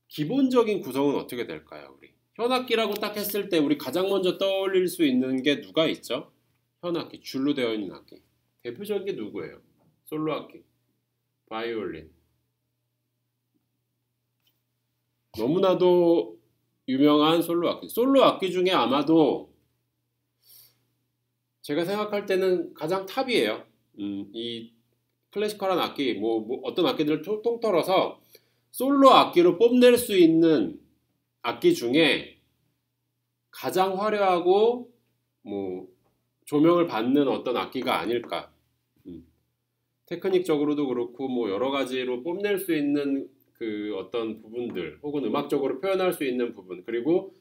기본적인 구성은 어떻게 될까요, 우리? 현악기라고 딱 했을 때 우리 가장 먼저 떠올릴 수 있는 게 누가 있죠? 현악기, 줄로 되어 있는 악기. 대표적인 게 누구예요? 솔로 악기, 바이올린. 너무나도 유명한 솔로 악기. 솔로 악기 중에 아마도 제가 생각할 때는 가장 탑이에요. 이 클래시컬한 악기, 뭐 어떤 악기들을 통틀어서 솔로 악기로 뽐낼 수 있는 악기 중에 가장 화려하고 뭐 조명을 받는 어떤 악기가 아닐까. 테크닉적으로도 그렇고 뭐 여러 가지로 뽐낼 수 있는 그 어떤 부분들 혹은 음악적으로 표현할 수 있는 부분, 그리고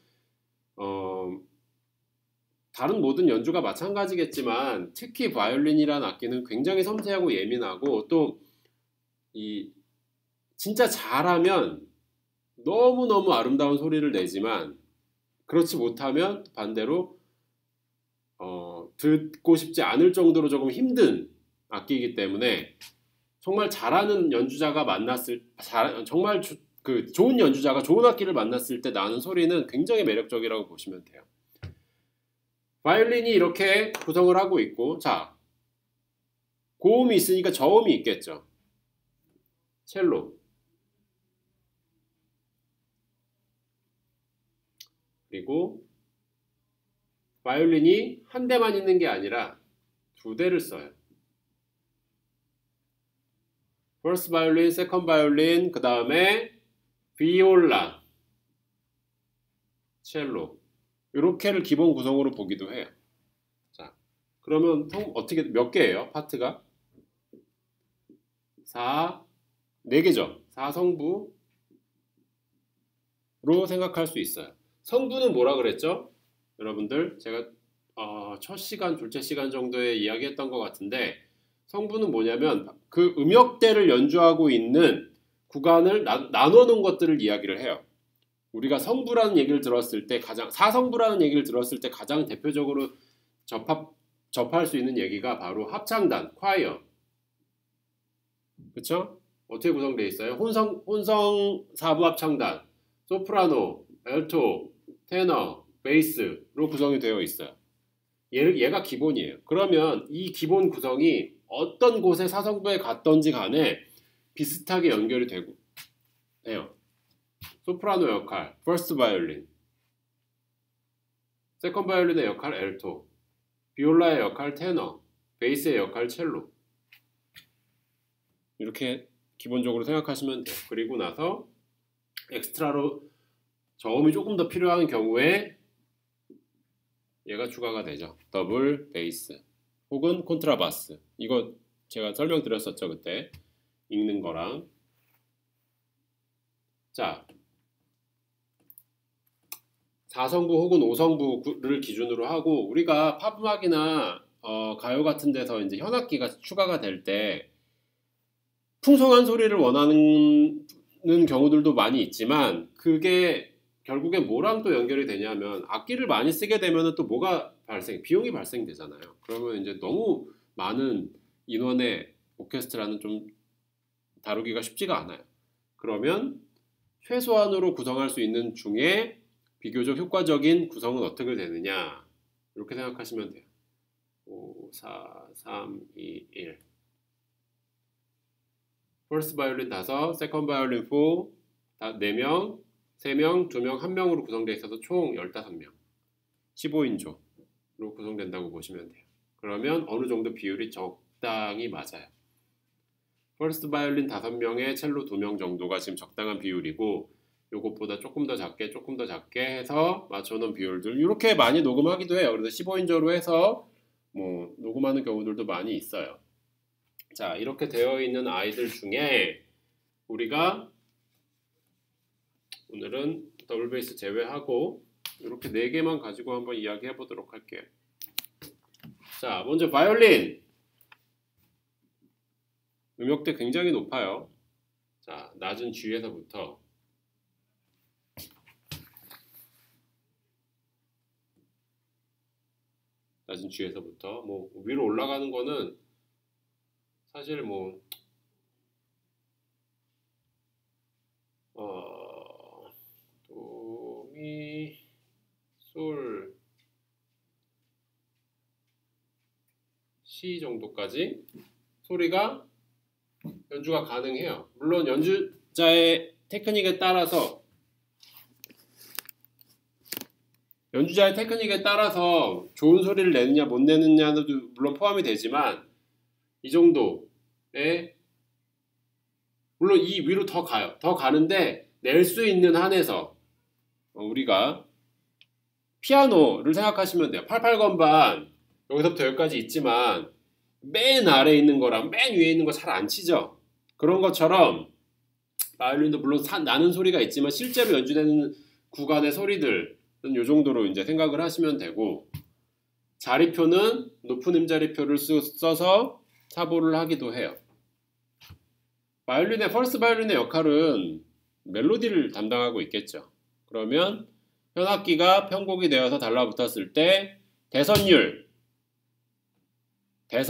다른 모든 연주가 마찬가지겠지만 특히 바이올린이라는 악기는 굉장히 섬세하고 예민하고 또 이 진짜 잘하면 너무너무 아름다운 소리를 내지만 그렇지 못하면 반대로 듣고 싶지 않을 정도로 조금 힘든 악기이기 때문에 정말 잘하는 연주자가 정말 좋은 연주자가 좋은 악기를 만났을 때 나는 소리는 굉장히 매력적이라고 보시면 돼요. 바이올린이 이렇게 구성을 하고 있고, 자, 고음이 있으니까 저음이 있겠죠. 첼로. 그리고 바이올린이 한 대만 있는 게 아니라 두 대를 써요. 퍼스트 바이올린, 세컨드 바이올린, 그 다음에 비올라, 첼로. 이렇게를 기본 구성으로 보기도 해요. 자, 그러면 어떻게 몇 개예요? 파트가? 4개죠. 4성부로 생각할 수 있어요. 성부는 뭐라 그랬죠? 여러분들 제가 첫 시간, 둘째 시간 정도에 이야기했던 것 같은데, 성부는 뭐냐면 그 음역대를 연주하고 있는 구간을 나눠 놓은 것들을 이야기를 해요. 우리가 성부라는 얘기를 들었을 때 사성부라는 얘기를 들었을 때 가장 대표적으로 접할 수 있는 얘기가 바로 합창단, 콰이어. 그쵸? 어떻게 구성되어 있어요? 혼성 사부 합창단, 소프라노, 알토, 테너, 베이스로 구성이 되어 있어요. 얘가 기본이에요. 그러면 이 기본 구성이 어떤 곳에 사성부에 갔던지 간에 비슷하게 연결이 되고 해요. 소프라노 역할, 퍼스트 바이올린, 세컨드 바이올린의 역할, 알토, 비올라의 역할, 테너, 베이스의 역할, 첼로. 이렇게 기본적으로 생각하시면 돼요. 그리고 나서 엑스트라로 저음이 조금 더 필요한 경우에 얘가 추가가 되죠. 더블 베이스 혹은 콘트라바스. 이거 제가 설명드렸었죠, 그때. 읽는 거랑. 자, 4성부 혹은 5성부를 기준으로 하고, 우리가 팝음악이나 가요 같은 데서 이제 현악기가 추가가 될 때 풍성한 소리를 원하는 경우들도 많이 있지만, 그게 결국에 뭐랑 또 연결이 되냐면 악기를 많이 쓰게 되면 또 비용이 발생되잖아요. 그러면 이제 너무 많은 인원의 오케스트라는 좀 다루기가 쉽지가 않아요. 그러면 최소한으로 구성할 수 있는 중에 비교적 효과적인 구성은 어떻게 되느냐, 이렇게 생각하시면 돼요. 5, 4, 3, 2, 1. 퍼스트 바이올린 5, 세컨드 바이올린 4, 4명, 3명, 2명, 1명으로 구성되어 있어서 총 15명, 15인조로 구성된다고 보시면 돼요. 그러면 어느 정도 비율이 적당히 맞아요. 퍼스트 바이올린 5명에 첼로 2명 정도가 지금 적당한 비율이고, 요것보다 조금 더 작게 조금 더 작게 해서 맞춰놓은 비율들 이렇게 많이 녹음하기도 해요. 그래서 15인조로 해서 뭐 녹음하는 경우들도 많이 있어요. 자, 이렇게 되어 있는 아이들 중에 우리가 오늘은 더블 베이스 제외하고 이렇게 4개만 가지고 한번 이야기해 보도록 할게요. 자, 먼저 바이올린. 음역대 굉장히 높아요. 자, 낮은 G에서부터 뭐 위로 올라가는 거는 사실 뭐 도, 미, 솔, 시 정도까지 소리가 연주가 가능해요. 물론 연주자의 테크닉에 따라서 좋은 소리를 내느냐 못 내느냐도 물론 포함이 되지만 이 정도에 물론 이 위로 더 가요. 더 가는데 낼 수 있는 한에서 우리가 피아노를 생각하시면 돼요. 88건반 여기서부터 여기까지 있지만 맨 아래에 있는 거랑 맨 위에 있는 거 잘 안 치죠. 그런 것처럼 바이올린도 물론 나는 소리가 있지만 실제로 연주되는 구간의 소리들은 이 정도로 이제 생각을 하시면 되고 자리표는 높은 음자리표를 써서 사보를 하기도 해요. 퍼스트 바이올린의 역할은 멜로디를 담당하고 있겠죠. 그러면 현악기가 편곡이 되어서 달라붙었을 때 대선율,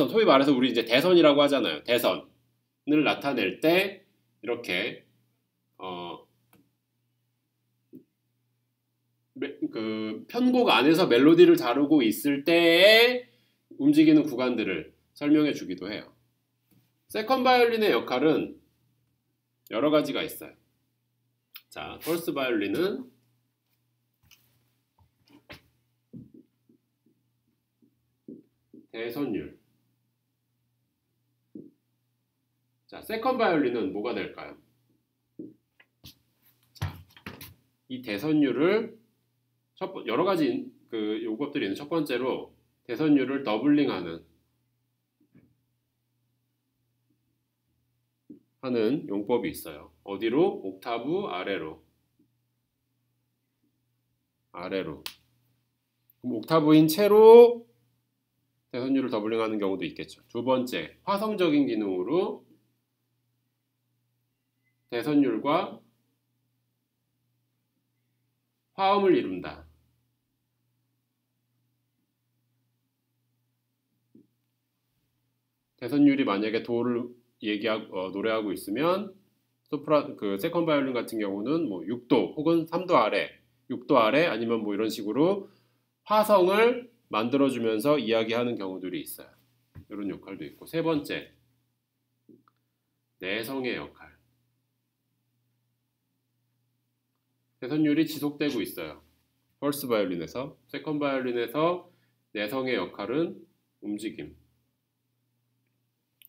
소위 말해서 우리 이제 대선이라고 하잖아요. 대선을 나타낼 때 이렇게 그 편곡 안에서 멜로디를 다루고 있을 때에 움직이는 구간들을 설명해 주기도 해요. 세컨 바이올린의 역할은 여러 가지가 있어요. 자, 퍼스트 바이올린은 대선율. 자, 세컨 바이올린은 뭐가 될까요? 자, 이 대선율을 여러 가지 그 요법들이 있는 첫 번째로 대선율을 더블링하는 용법이 있어요. 어디로? 옥타브 아래로. 그럼 옥타브인 채로 대선율을 더블링하는 경우도 있겠죠. 두 번째, 화성적인 기능으로 대선율과 화음을 이룬다. 대선율이 만약에 도를 노래하고 있으면 세컨 바이올린 같은 경우는 뭐 6도 혹은 3도 아래, 6도 아래 아니면 뭐 이런 식으로 화성을 만들어주면서 이야기하는 경우들이 있어요. 이런 역할도 있고. 세 번째, 내성의 역할. 대선율이 지속되고 있어요. 퍼스트 바이올린에서. 세컨 바이올린에서 내성의 역할은 움직임.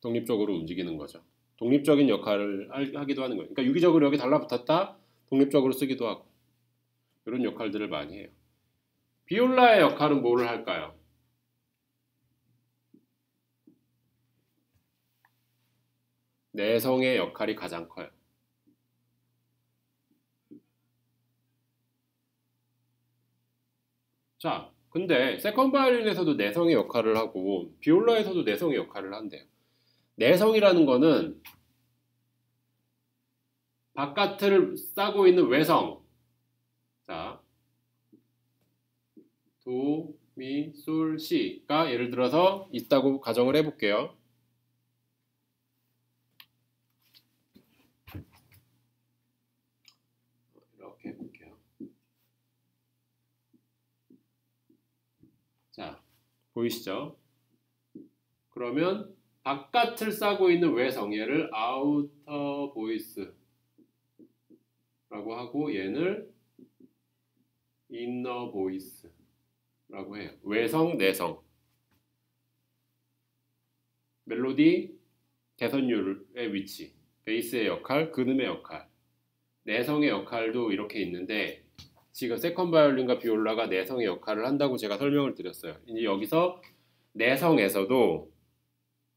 독립적으로 움직이는 거죠. 독립적인 역할을 하기도 하는 거예요. 그러니까 유기적으로 여기 달라붙었다 독립적으로 쓰기도 하고 이런 역할들을 많이 해요. 비올라의 역할은 뭐를 할까요? 내성의 역할이 가장 커요. 자, 근데 세컨 바이올린에서도 내성의 역할을 하고 비올라에서도 내성의 역할을 한대요. 내성이라는 거는 바깥을 싸고 있는 외성. 자, 도, 미, 솔, 시가 예를 들어서 있다고 가정을 해볼게요. 이렇게 해볼게요. 자, 보이시죠? 그러면 바깥을 싸고 있는 외성, 얘를 아우터 보이스 라고 하고 얘를 인너 보이스 라고 해요. 외성, 내성. 멜로디, 개선율의 위치, 베이스의 역할, 근음의 역할. 내성의 역할도 이렇게 있는데 지금 세컨 바이올린과 비올라가 내성의 역할을 한다고 제가 설명을 드렸어요. 이제 여기서 내성에서도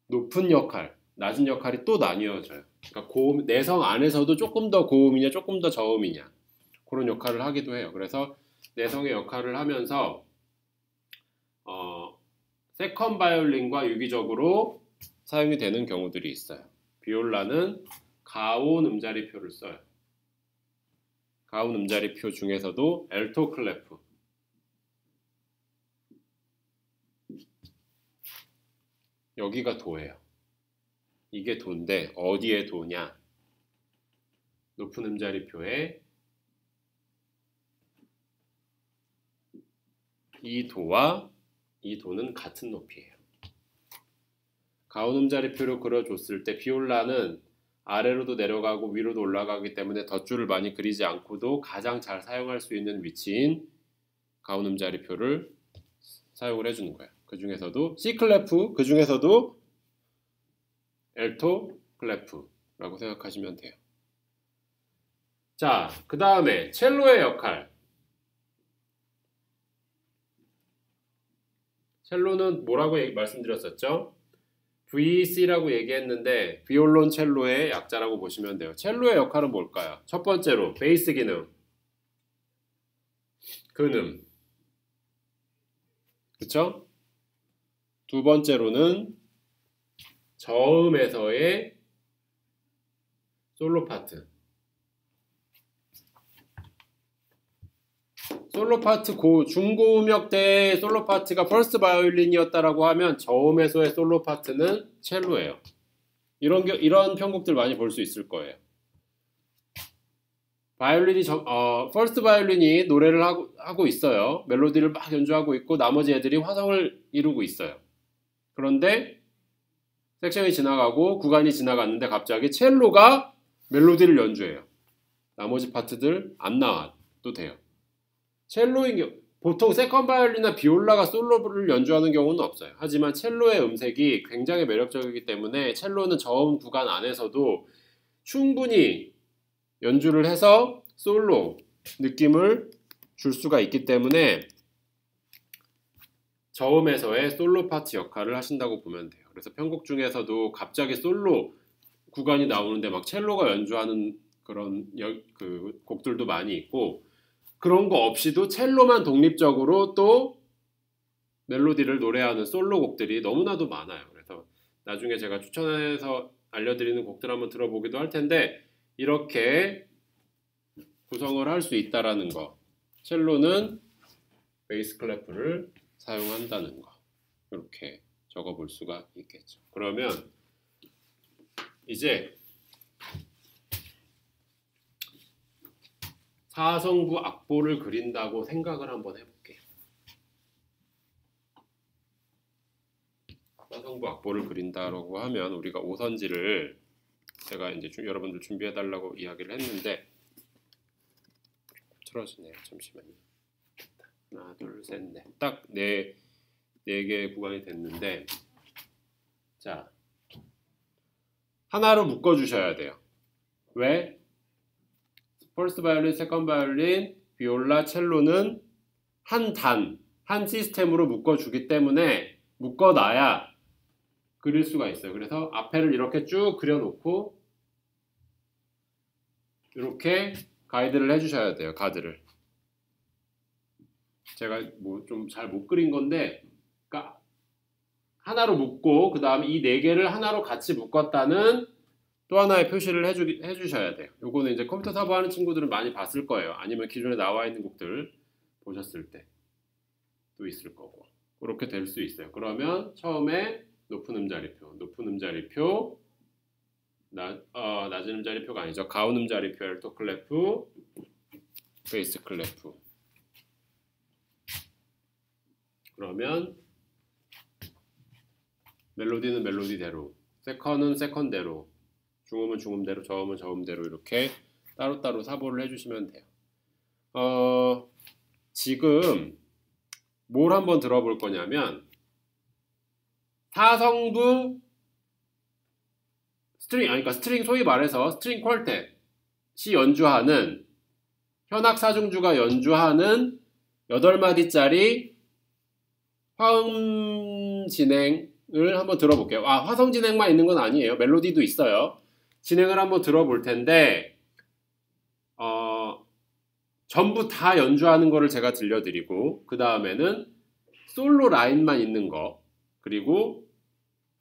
높은 역할, 낮은 역할이 또 나뉘어져요. 그러니까 고음, 내성 안에서도 조금 더 고음이냐 조금 더 저음이냐 그런 역할을 하기도 해요. 그래서 내성의 역할을 하면서 세컨 바이올린과 유기적으로 사용이 되는 경우들이 있어요. 비올라는 가온 음자리표를 써요. 가온 음자리표 중에서도 엘토 클레프, 여기가 도예요. 이게 도인데 어디에 도냐? 높은 음자리표에 이 도와 이 도는 같은 높이예요. 가온 음자리표로 그려줬을 때 비올라는 아래로도 내려가고 위로도 올라가기 때문에 덧줄을 많이 그리지 않고도 가장 잘 사용할 수 있는 위치인 가온 음자리표를 사용을 해주는 거예요. 그 중에서도 C 클레프, 그 중에서도 엘토 클레프라고 생각하시면 돼요. 자, 그 다음에 첼로의 역할. 첼로는 뭐라고 말씀드렸었죠? VC라고 얘기했는데 비올론 첼로의 약자라고 보시면 돼요. 첼로의 역할은 뭘까요? 첫 번째로 베이스 기능, 근음, 그쵸? 두 번째로는 저음에서의 솔로 파트. 솔로 파트 중고음역대의 솔로 파트가 퍼스트 바이올린이었다라고 하면 저음에서의 솔로 파트는 첼로예요. 이런 편곡들 많이 볼 수 있을 거예요. 퍼스트 바이올린이 노래를 하고 있어요. 멜로디를 막 연주하고 있고 나머지 애들이 화성을 이루고 있어요. 그런데 섹션이 지나가고 구간이 지나갔는데 갑자기 첼로가 멜로디를 연주해요. 나머지 파트들 안 나와도 돼요. 보통 세컨 바이올린이나 비올라가 솔로를 연주하는 경우는 없어요. 하지만 첼로의 음색이 굉장히 매력적이기 때문에 첼로는 저음 구간 안에서도 충분히 연주를 해서 솔로 느낌을 줄 수가 있기 때문에 저음에서의 솔로 파트 역할을 하신다고 보면 돼요. 그래서 편곡 중에서도 갑자기 솔로 구간이 나오는데 막 첼로가 연주하는 그런 그 곡들도 많이 있고 그런 거 없이도 첼로만 독립적으로 또 멜로디를 노래하는 솔로 곡들이 너무나도 많아요. 그래서 나중에 제가 추천해서 알려드리는 곡들 한번 들어보기도 할 텐데 이렇게 구성을 할 수 있다라는 거. 첼로는 베이스 클래프를 사용한다는 거. 이렇게 적어볼 수가 있겠죠. 그러면 이제 사성부 악보를 그린다고 생각을 한번 해볼게요. 사성부 악보를 그린다라고 하면 우리가 오선지를 제가 이제 여러분들 준비해달라고 이야기를 했는데 틀어지네요. 잠시만요. 하나, 둘, 셋, 넷. 딱 네 개의 구간이 됐는데 자 하나로 묶어주셔야 돼요. 왜? 퍼스트 바이올린, 세컨드 바이올린, 비올라, 첼로는 한 시스템으로 묶어주기 때문에 묶어놔야 그릴 수가 있어요. 그래서 앞에를 이렇게 쭉 그려놓고 이렇게 가이드를 해주셔야 돼요. 가드를. 제가 뭐 좀 잘 못 그린 건데 그러니까 하나로 묶고 그 다음에 이 네 개를 하나로 같이 묶었다는 또 하나의 표시를 해주셔야 돼요. 요거는 이제 컴퓨터 사부하는 친구들은 많이 봤을 거예요. 아니면 기존에 나와 있는 곡들 보셨을 때도 있을 거고 그렇게 될 수 있어요. 그러면 처음에 높은 음자리표, 낮은 음자리표가 아니죠. 가운 음자리표, 엘토 클래프, 베이스 클래프. 그러면 멜로디는 멜로디대로, 세컨은 세컨대로, 중음은 중음대로, 저음은 저음대로 이렇게 따로따로 사보를 해주시면 돼요. 지금 뭘 한번 들어볼 거냐면 사성부 스트링, 그러니까 스트링 소위 말해서 스트링 퀄텟, 연주하는 현악 사중주가 연주하는 8마디짜리 화음 진행을 한번 들어볼게요. 화성 진행만 있는 건 아니에요. 멜로디도 있어요. 진행을 한번 들어볼 텐데 전부 다 연주하는 거를 제가 들려드리고 그 다음에는 솔로 라인만 있는 거, 그리고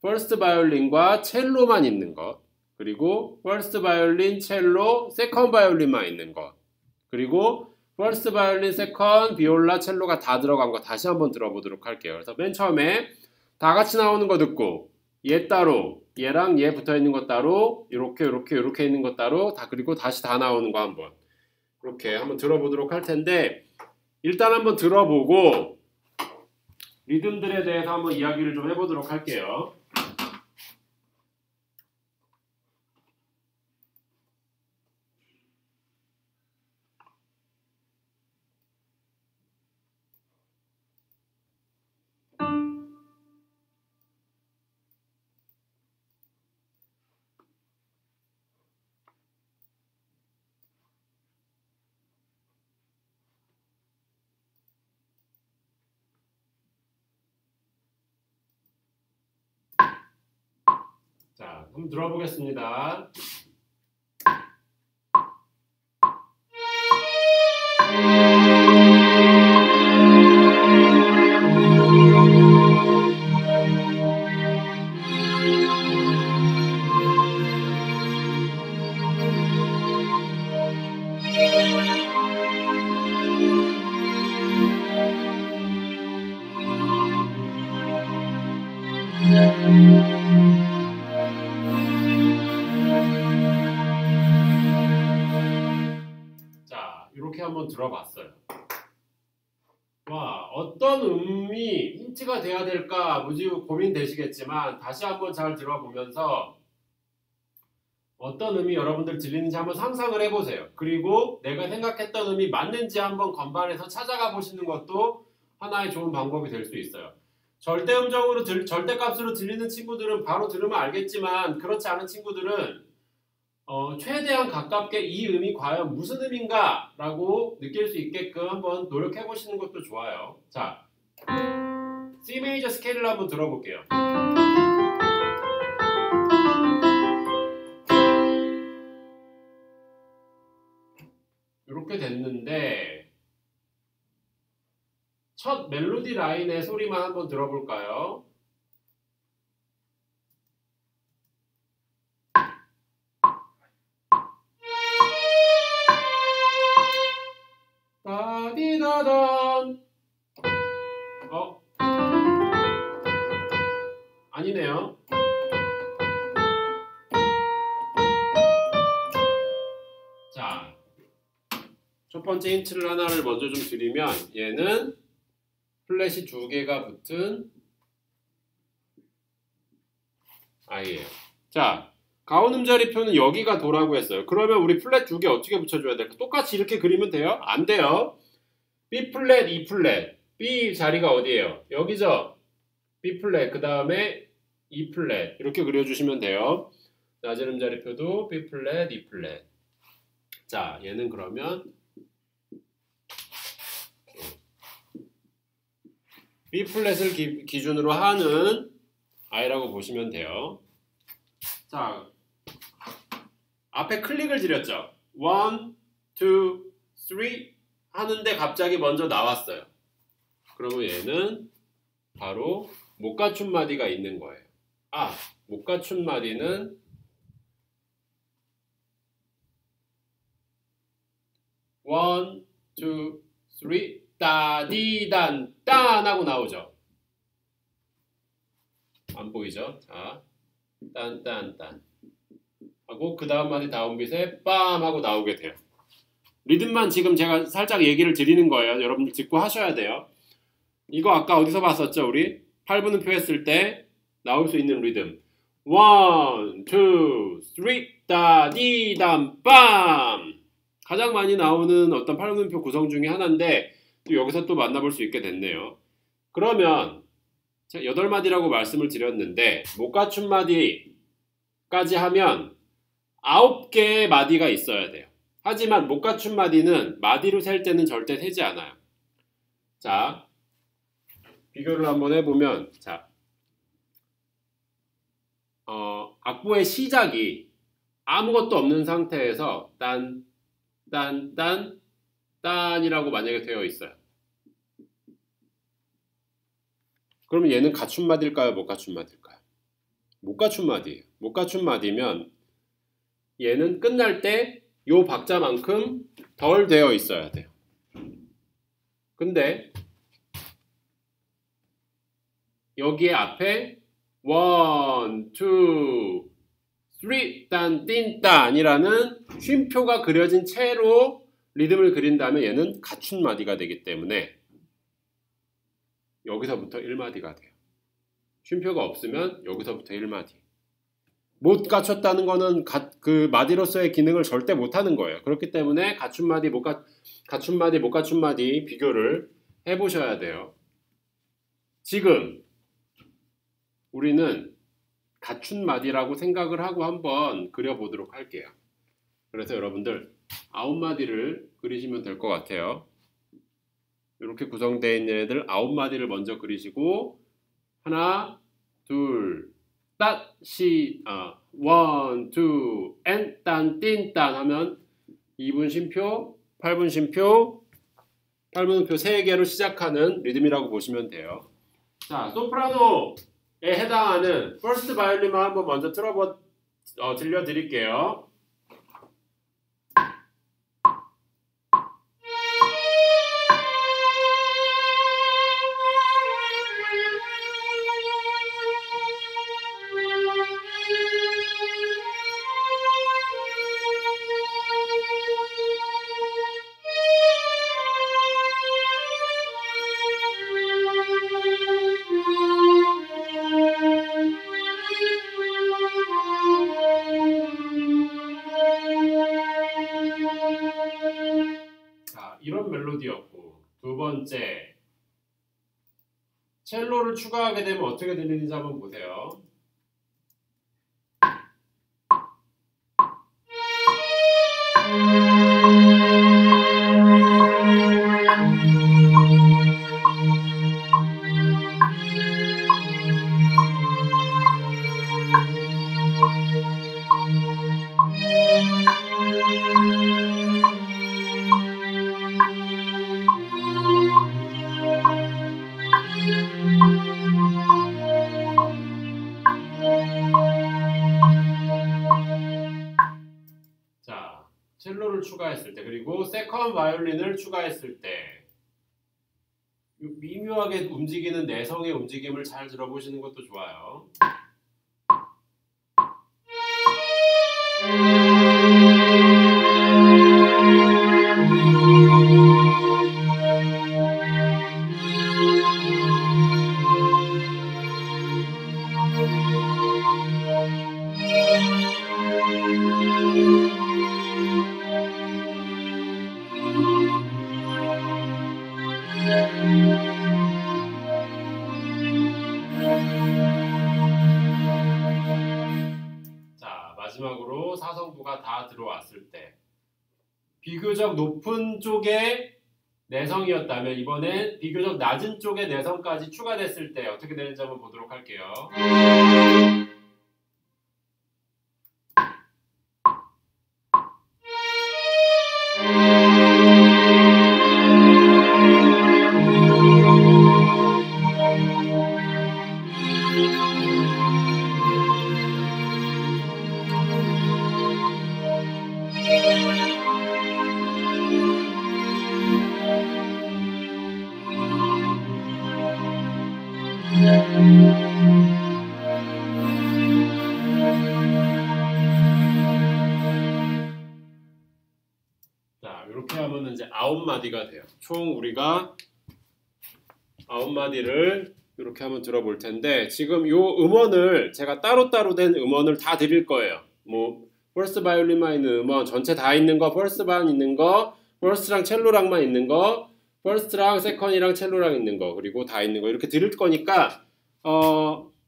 퍼스트 바이올린과 첼로만 있는 것, 그리고 퍼스트 바이올린, 첼로, 세컨 바이올린만 있는 것, 그리고 퍼스트 바이올린, 세컨, 비올라, 첼로가 다 들어간 거 다시 한번 들어보도록 할게요. 그래서 맨 처음에 다 같이 나오는 거 듣고 얘 따로, 얘랑 얘 붙어있는 거 따로, 이렇게 있는 거 따로, 그리고 다시 다 나오는 거 한번 이렇게 한번 들어보도록 할 텐데, 일단 한번 들어보고 리듬들에 대해서 한번 이야기를 좀 해보도록 할게요. 자, 한번 들어보겠습니다. 자, 이렇게 한번 들어봤어요. 와, 어떤 음이 힌트가 돼야 될까 무지 고민되시겠지만 다시 한번 잘 들어보면서 어떤 음이 여러분들 들리는지 한번 상상을 해보세요. 그리고 내가 생각했던 음이 맞는지 한번 건반에서 찾아가 보시는 것도 하나의 좋은 방법이 될 수 있어요. 절대음정으로 절대값으로 들리는 친구들은 바로 들으면 알겠지만, 그렇지 않은 친구들은 최대한 가깝게 이 음이 과연 무슨 음인가 라고 느낄 수 있게끔 한번 노력해 보시는 것도 좋아요. 자, C 메이저 스케일을 한번 들어볼게요. 이렇게 됐는데 첫 멜로디 라인의 소리만 한번 들어볼까요? 따디다단. 아니네요. 자, 첫 번째 힌트를 하나를 먼저 좀 드리면, 얘는 플랫이 2개가 붙은 아이예요. 자, 가온 음자리표는 여기가 도라고 했어요. 그러면 우리 플랫 2개 어떻게 붙여줘야 될까? 똑같이 이렇게 그리면 돼요? 안 돼요. B 플랫, E 플랫. B 자리가 어디예요? 여기죠? B 플랫, 그 다음에 E 플랫. 이렇게 그려주시면 돼요. 낮은 음자리표도 B 플랫, E 플랫. 자, 얘는 그러면 B 플랫을 기준으로 하는 I라고 보시면 돼요. 자, 앞에 클릭을 드렸죠. 1, 2, 3 하는데 갑자기 먼저 나왔어요. 그러면 얘는 바로 못 갖춘 마디가 있는 거예요. 못 갖춘 마디는 1, 2, 3 따디단 딴 하고 나오죠. 안 보이죠? 자, 딴 하고 그 다음 마디 다운빗에 빰 하고 나오게 돼요. 리듬만 지금 제가 살짝 얘기를 드리는 거예요. 여러분들 듣고 하셔야 돼요. 이거 아까 어디서 봤었죠? 우리 8분음표 했을 때 나올 수 있는 리듬. 1, 2, 3 따디단 빰. 가장 많이 나오는 어떤 8분음표 구성 중에 하나인데 또 여기서 또 만나볼 수 있게 됐네요. 그러면 8마디라고 말씀을 드렸는데 못 갖춘 마디까지 하면 9개의 마디가 있어야 돼요. 하지만 못 갖춘 마디는 마디로 셀 때는 절대 세지 않아요. 자, 비교를 한번 해보면, 자, 악보의 시작이 아무것도 없는 상태에서 딴이라고 만약에 되어 있어요. 그러면 얘는 갖춘 마디일까요? 못 갖춘 마디일까요? 못 갖춘 마디예요. 못 갖춘 마디면 얘는 끝날 때 요 박자만큼 덜 되어 있어야 돼요. 근데 여기에 앞에 1, 2, 3 딴, 띵, 딴이라는 쉼표가 그려진 채로 리듬을 그린다면 얘는 갖춘 마디가 되기 때문에 여기서부터 1마디가 돼요. 쉼표가 없으면 여기서부터 1마디. 못 갖췄다는 거는 그 마디로서의 기능을 절대 못하는 거예요. 그렇기 때문에 갖춘 마디, 못 갖춘 마디 비교를 해보셔야 돼요. 지금 우리는 갖춘 마디라고 생각을 하고 한번 그려보도록 할게요. 그래서 여러분들 9마디를 그리시면 될 것 같아요. 이렇게 구성되어 있는 애들 9마디를 먼저 그리시고 하나, 둘, 딴, 시, 1, 2, 엔, 딴, 띵, 딴 하면 2분 쉼표, 8분 쉼표, 8분음표 3개로 시작하는 리듬이라고 보시면 돼요. 자, 소프라노에 해당하는 퍼스트 바이올린만 한번 먼저 들려드릴게요. 이런 멜로디였고, 두 번째 첼로를 추가하게 되면 어떻게 들리는지 한번 보세요. 자, 첼로를 추가했을 때 그리고 세컨 바이올린을 추가했을 때 미묘하게 움직이는 내성의 움직임을 잘 들어보시는 것도 좋아요. 자, 마지막으로 사성부가 다 들어왔을 때 비교적 높은 쪽의 내성이었다면 이번엔 비교적 낮은 쪽의 내성까지 추가됐을 때 어떻게 되는지 한번 보도록 할게요. 자, 이렇게 하면 이제 9마디가 돼요. 총 우리가 9마디를 이렇게 한번 들어볼 텐데 지금 요 음원을 제가 따로따로 된 음원을 다 드릴 거예요. 뭐 퍼스트 바이올린만 있는 음원 전체 다 있는 거, 퍼스트만 있는 거, 퍼스트랑 첼로랑만 있는 거, 퍼스트랑 세컨이랑 첼로랑 있는 거, 그리고 다 있는 거 이렇게 드릴 거니까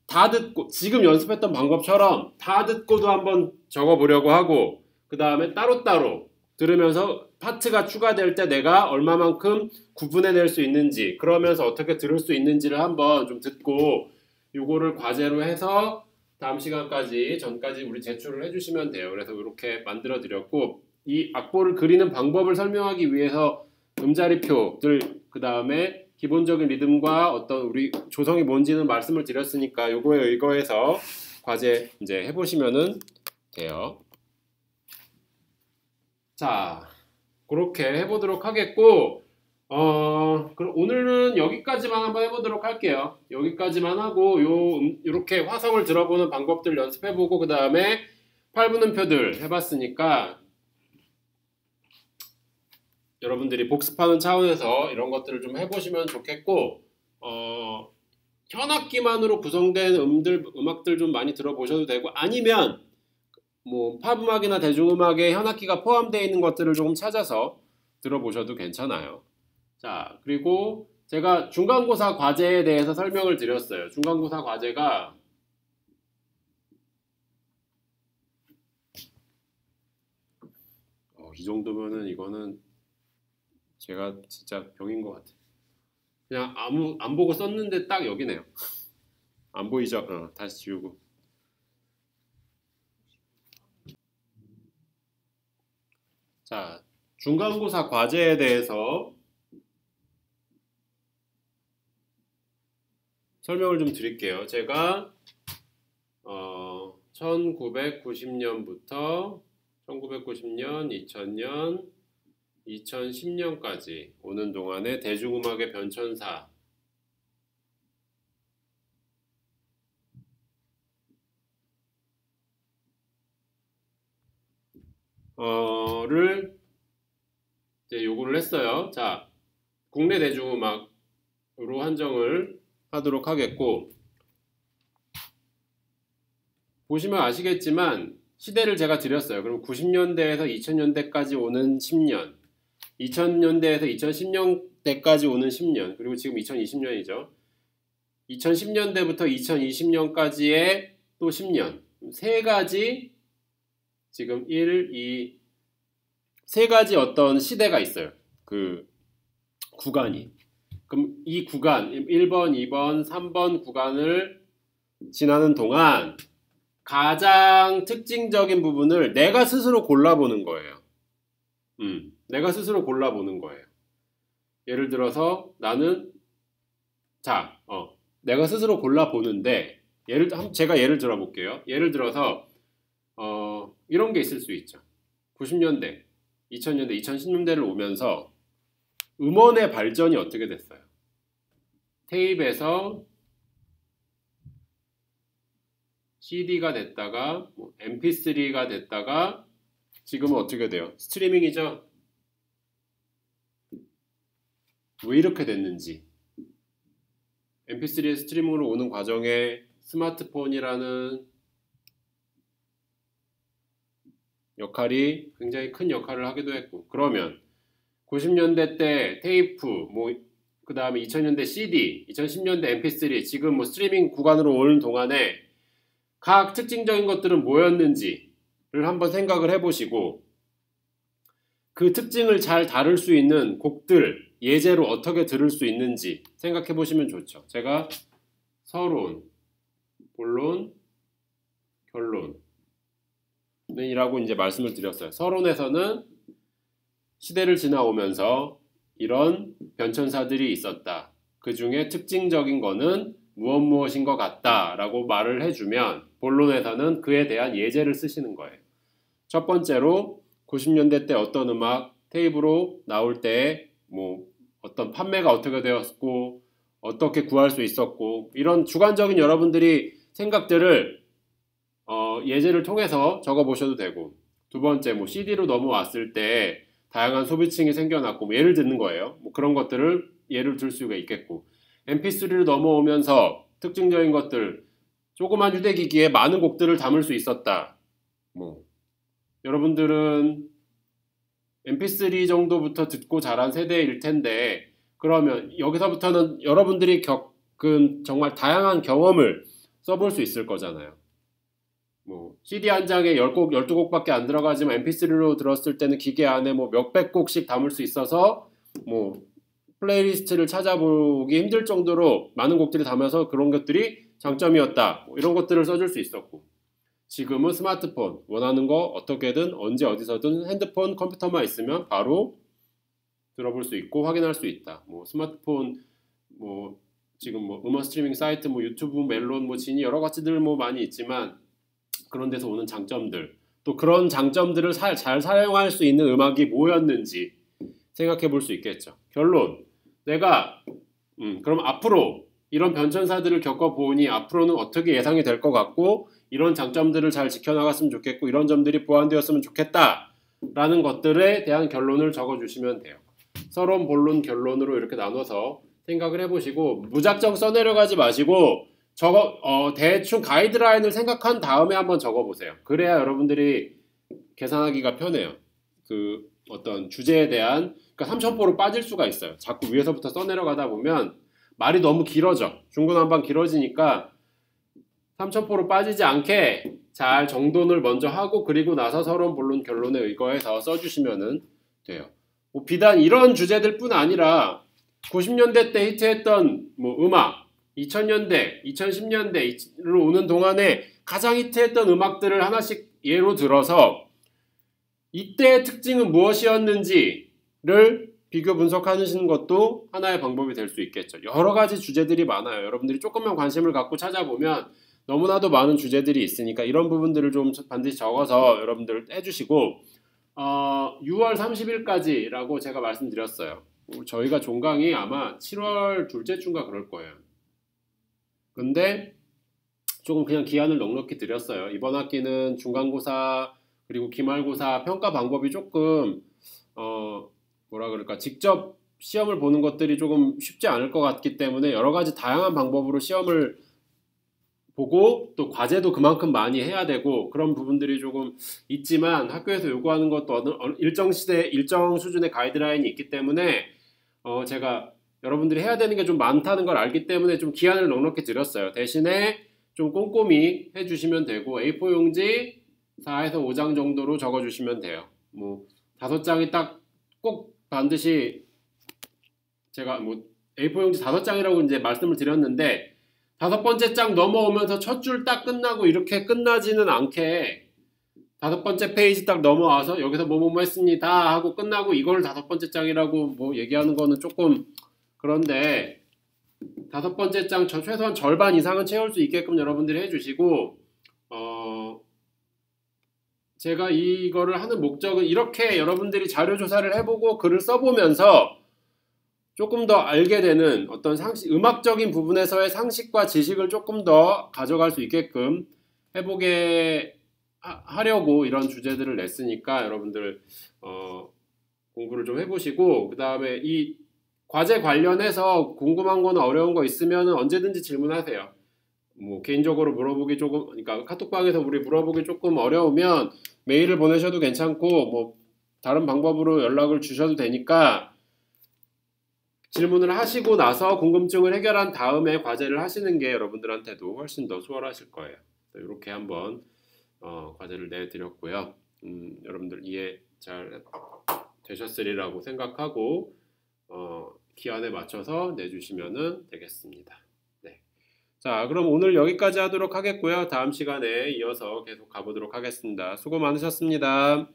다 듣고 지금 연습했던 방법처럼 다 듣고도 한번 적어보려고 하고 그 다음에 따로따로 들으면서 파트가 추가될 때 내가 얼마만큼 구분해낼 수 있는지, 그러면서 어떻게 들을 수 있는지를 한번 좀 듣고 요거를 과제로 해서 다음 시간까지 전까지 우리 제출을 해주시면 돼요. 그래서 이렇게 만들어 드렸고, 이 악보를 그리는 방법을 설명하기 위해서 음자리표들, 그 다음에 기본적인 리듬과 어떤 우리 조성이 뭔지는 말씀을 드렸으니까 요거에 의거해서 과제 이제 해보시면은 돼요. 자, 그렇게 해보도록 하겠고, 그럼 오늘은 여기까지만 한번 해보도록 할게요. 여기까지만 하고 요렇게 화성을 들어보는 방법들 연습해보고 그 다음에 팔분음표들 해봤으니까 여러분들이 복습하는 차원에서 이런 것들을 좀 해보시면 좋겠고, 현악기만으로 구성된 음악들 좀 많이 들어보셔도 되고, 아니면 뭐 팝음악이나 대중음악에 현악기가 포함되어 있는 것들을 조금 찾아서 들어보셔도 괜찮아요. 자, 그리고 제가 중간고사 과제에 대해서 설명을 드렸어요. 중간고사 과제가 이 정도면은 이거는 제가 진짜 병인 것 같아요. 그냥 안 보고 썼는데 딱 여기네요. 안 보이죠? 다시 지우고. 자, 중간고사 과제에 대해서 설명을 좀 드릴게요. 제가 1990년부터 1990년, 2000년, 2010년까지 오는 동안의 대중음악의 변천사 를 이제 요구를 했어요. 자, 국내 대중음악으로 한정을 하도록 하겠고, 보시면 아시겠지만 시대를 제가 드렸어요. 그럼 90년대에서 2000년대까지 오는 10년, 2000년대에서 2010년대까지 오는 10년, 그리고 지금 2020년이죠. 2010년대부터 2020년까지의 또 10년, 세 가지, 지금 1, 2, 세 가지 어떤 시대가 있어요. 그 구간이. 그럼 이 구간, 1번, 2번, 3번 구간을 지나는 동안 가장 특징적인 부분을 내가 스스로 골라보는 거예요. 내가 스스로 골라보는 거예요. 예를 들어서 나는 내가 스스로 골라보는데 제가 예를 들어 볼게요. 예를 들어서 이런 게 있을 수 있죠. 90년대, 2000년대, 2010년대를 오면서 음원의 발전이 어떻게 됐어요? 테이프에서 CD가 됐다가 MP3가 됐다가 지금은 어떻게 돼요? 스트리밍이죠? 왜 이렇게 됐는지, MP3의 스트리밍으로 오는 과정에 스마트폰이라는 역할이 굉장히 큰 역할을 하기도 했고, 그러면 90년대 때 테이프, 그 다음에 2000년대 CD, 2010년대 MP3, 지금 스트리밍 구간으로 오는 동안에 각 특징적인 것들은 뭐였는지를 한번 생각을 해보시고, 그 특징을 잘 다룰 수 있는 곡들, 예제로 어떻게 들을 수 있는지 생각해 보시면 좋죠. 제가 서론, 본론, 결론이라고 이제 말씀을 드렸어요. 서론에서는 시대를 지나오면서 이런 변천사들이 있었다. 그 중에 특징적인 거는 무엇인 것 같다 라고 말을 해주면, 본론에서는 그에 대한 예제를 쓰시는 거예요. 첫 번째로 90년대 때 어떤 음악 테이프로 나올 때 어떤 판매가 어떻게 되었고 어떻게 구할 수 있었고, 이런 주관적인 여러분들이 생각들을 예제를 통해서 적어보셔도 되고, 두 번째 CD로 넘어왔을 때 다양한 소비층이 생겨났고 예를 듣는 거예요. 그런 것들을 예를 들 수가 있겠고, MP3로 넘어오면서 특징적인 것들, 조그만 휴대기기에 많은 곡들을 담을 수 있었다. 여러분들은 MP3 정도부터 듣고 자란 세대일 텐데, 그러면 여기서부터는 여러분들이 겪은 정말 다양한 경험을 써볼 수 있을 거잖아요. 뭐 CD 한 장에 10곡, 12곡밖에 안 들어가지만 MP3로 들었을 때는 기계 안에 뭐 몇백 곡씩 담을 수 있어서 뭐 플레이리스트를 찾아보기 힘들 정도로 많은 곡들이 담아서 그런 것들이 장점이었다. 뭐 이런 것들을 써줄 수 있었고, 지금은 스마트폰 원하는 거 어떻게든 언제 어디서든 핸드폰 컴퓨터만 있으면 바로 들어볼 수 있고 확인할 수 있다. 뭐 스마트폰 뭐 지금 뭐 음원 스트리밍 사이트 뭐 유튜브 멜론 뭐 지니 여러 가지들 뭐 많이 있지만 그런 데서 오는 장점들, 또 그런 장점들을 잘 사용할 수 있는 음악이 뭐였는지 생각해 볼 수 있겠죠. 결론, 내가 그럼 앞으로 이런 변천사들을 겪어보니 앞으로는 어떻게 예상이 될 것 같고 이런 장점들을 잘 지켜나갔으면 좋겠고 이런 점들이 보완되었으면 좋겠다 라는 것들에 대한 결론을 적어주시면 돼요. 서론, 본론, 결론으로 이렇게 나눠서 생각을 해보시고 무작정 써내려가지 마시고 대충 가이드라인을 생각한 다음에 한번 적어보세요. 그래야 여러분들이 계산하기가 편해요. 그 어떤 주제에 대한, 그러니까 삼천포로 빠질 수가 있어요. 자꾸 위에서부터 써내려가다 보면 말이 너무 길어져. 중구난방 길어지니까 삼천포로 빠지지 않게 잘 정돈을 먼저 하고 그리고 나서 서론, 본론, 결론에 의거해서 써주시면 돼요. 뭐 비단 이런 주제들뿐 아니라 90년대 때 히트했던 뭐 음악, 2000년대, 2010년대로 오는 동안에 가장 히트했던 음악들을 하나씩 예로 들어서 이때의 특징은 무엇이었는지를 비교 분석하시는 것도 하나의 방법이 될 수 있겠죠. 여러 가지 주제들이 많아요. 여러분들이 조금만 관심을 갖고 찾아보면 너무나도 많은 주제들이 있으니까 이런 부분들을 좀 반드시 적어서 여러분들 해주시고 6월 30일까지라고 제가 말씀드렸어요. 저희가 종강이 아마 7월 둘째 주인가 그럴 거예요. 근데 조금 그냥 기한을 넉넉히 드렸어요. 이번 학기는 중간고사 그리고 기말고사 평가 방법이 조금 뭐라 그럴까, 직접 시험을 보는 것들이 조금 쉽지 않을 것 같기 때문에 여러 가지 다양한 방법으로 시험을 보고 또 과제도 그만큼 많이 해야 되고 그런 부분들이 조금 있지만 학교에서 요구하는 것도 일정 수준의 가이드라인이 있기 때문에 제가 여러분들이 해야 되는 게 좀 많다는 걸 알기 때문에 좀 기한을 넉넉히 드렸어요. 대신에 좀 꼼꼼히 해주시면 되고 A4 용지 4에서 5장 정도로 적어주시면 돼요. 뭐 5장이 딱 꼭 반드시 제가 뭐 A4 용지 5장이라고 이제 말씀을 드렸는데 5번째 장 넘어오면서 첫 줄 딱 끝나고 이렇게 끝나지는 않게 5번째 페이지 딱 넘어와서 여기서 뭐뭐 했습니다 하고 끝나고 이걸 5번째 장이라고 뭐 얘기하는 거는 조금 그런데 5번째 장 최소한 절반 이상은 채울 수 있게끔 여러분들이 해주시고 제가 이거를 하는 목적은 이렇게 여러분들이 자료 조사를 해보고 글을 써보면서 조금 더 알게 되는 어떤 음악적인 부분에서의 상식과 지식을 조금 더 가져갈 수 있게끔 해보게 하려고 이런 주제들을 냈으니까 여러분들 공부를 좀 해보시고 그 다음에 이 과제 관련해서 궁금한 거나 어려운 거 있으면 언제든지 질문하세요. 뭐 개인적으로 물어보기 조금, 그러니까 카톡방에서 우리 물어보기 조금 어려우면 메일을 보내셔도 괜찮고 뭐 다른 방법으로 연락을 주셔도 되니까 질문을 하시고 나서 궁금증을 해결한 다음에 과제를 하시는 게 여러분들한테도 훨씬 더 수월하실 거예요. 이렇게 한번 과제를 내드렸고요. 여러분들 이해 잘 되셨으리라고 생각하고 기한에 맞춰서 내주시면 되겠습니다. 네. 자, 그럼 오늘 여기까지 하도록 하겠고요. 다음 시간에 이어서 계속 가보도록 하겠습니다. 수고 많으셨습니다.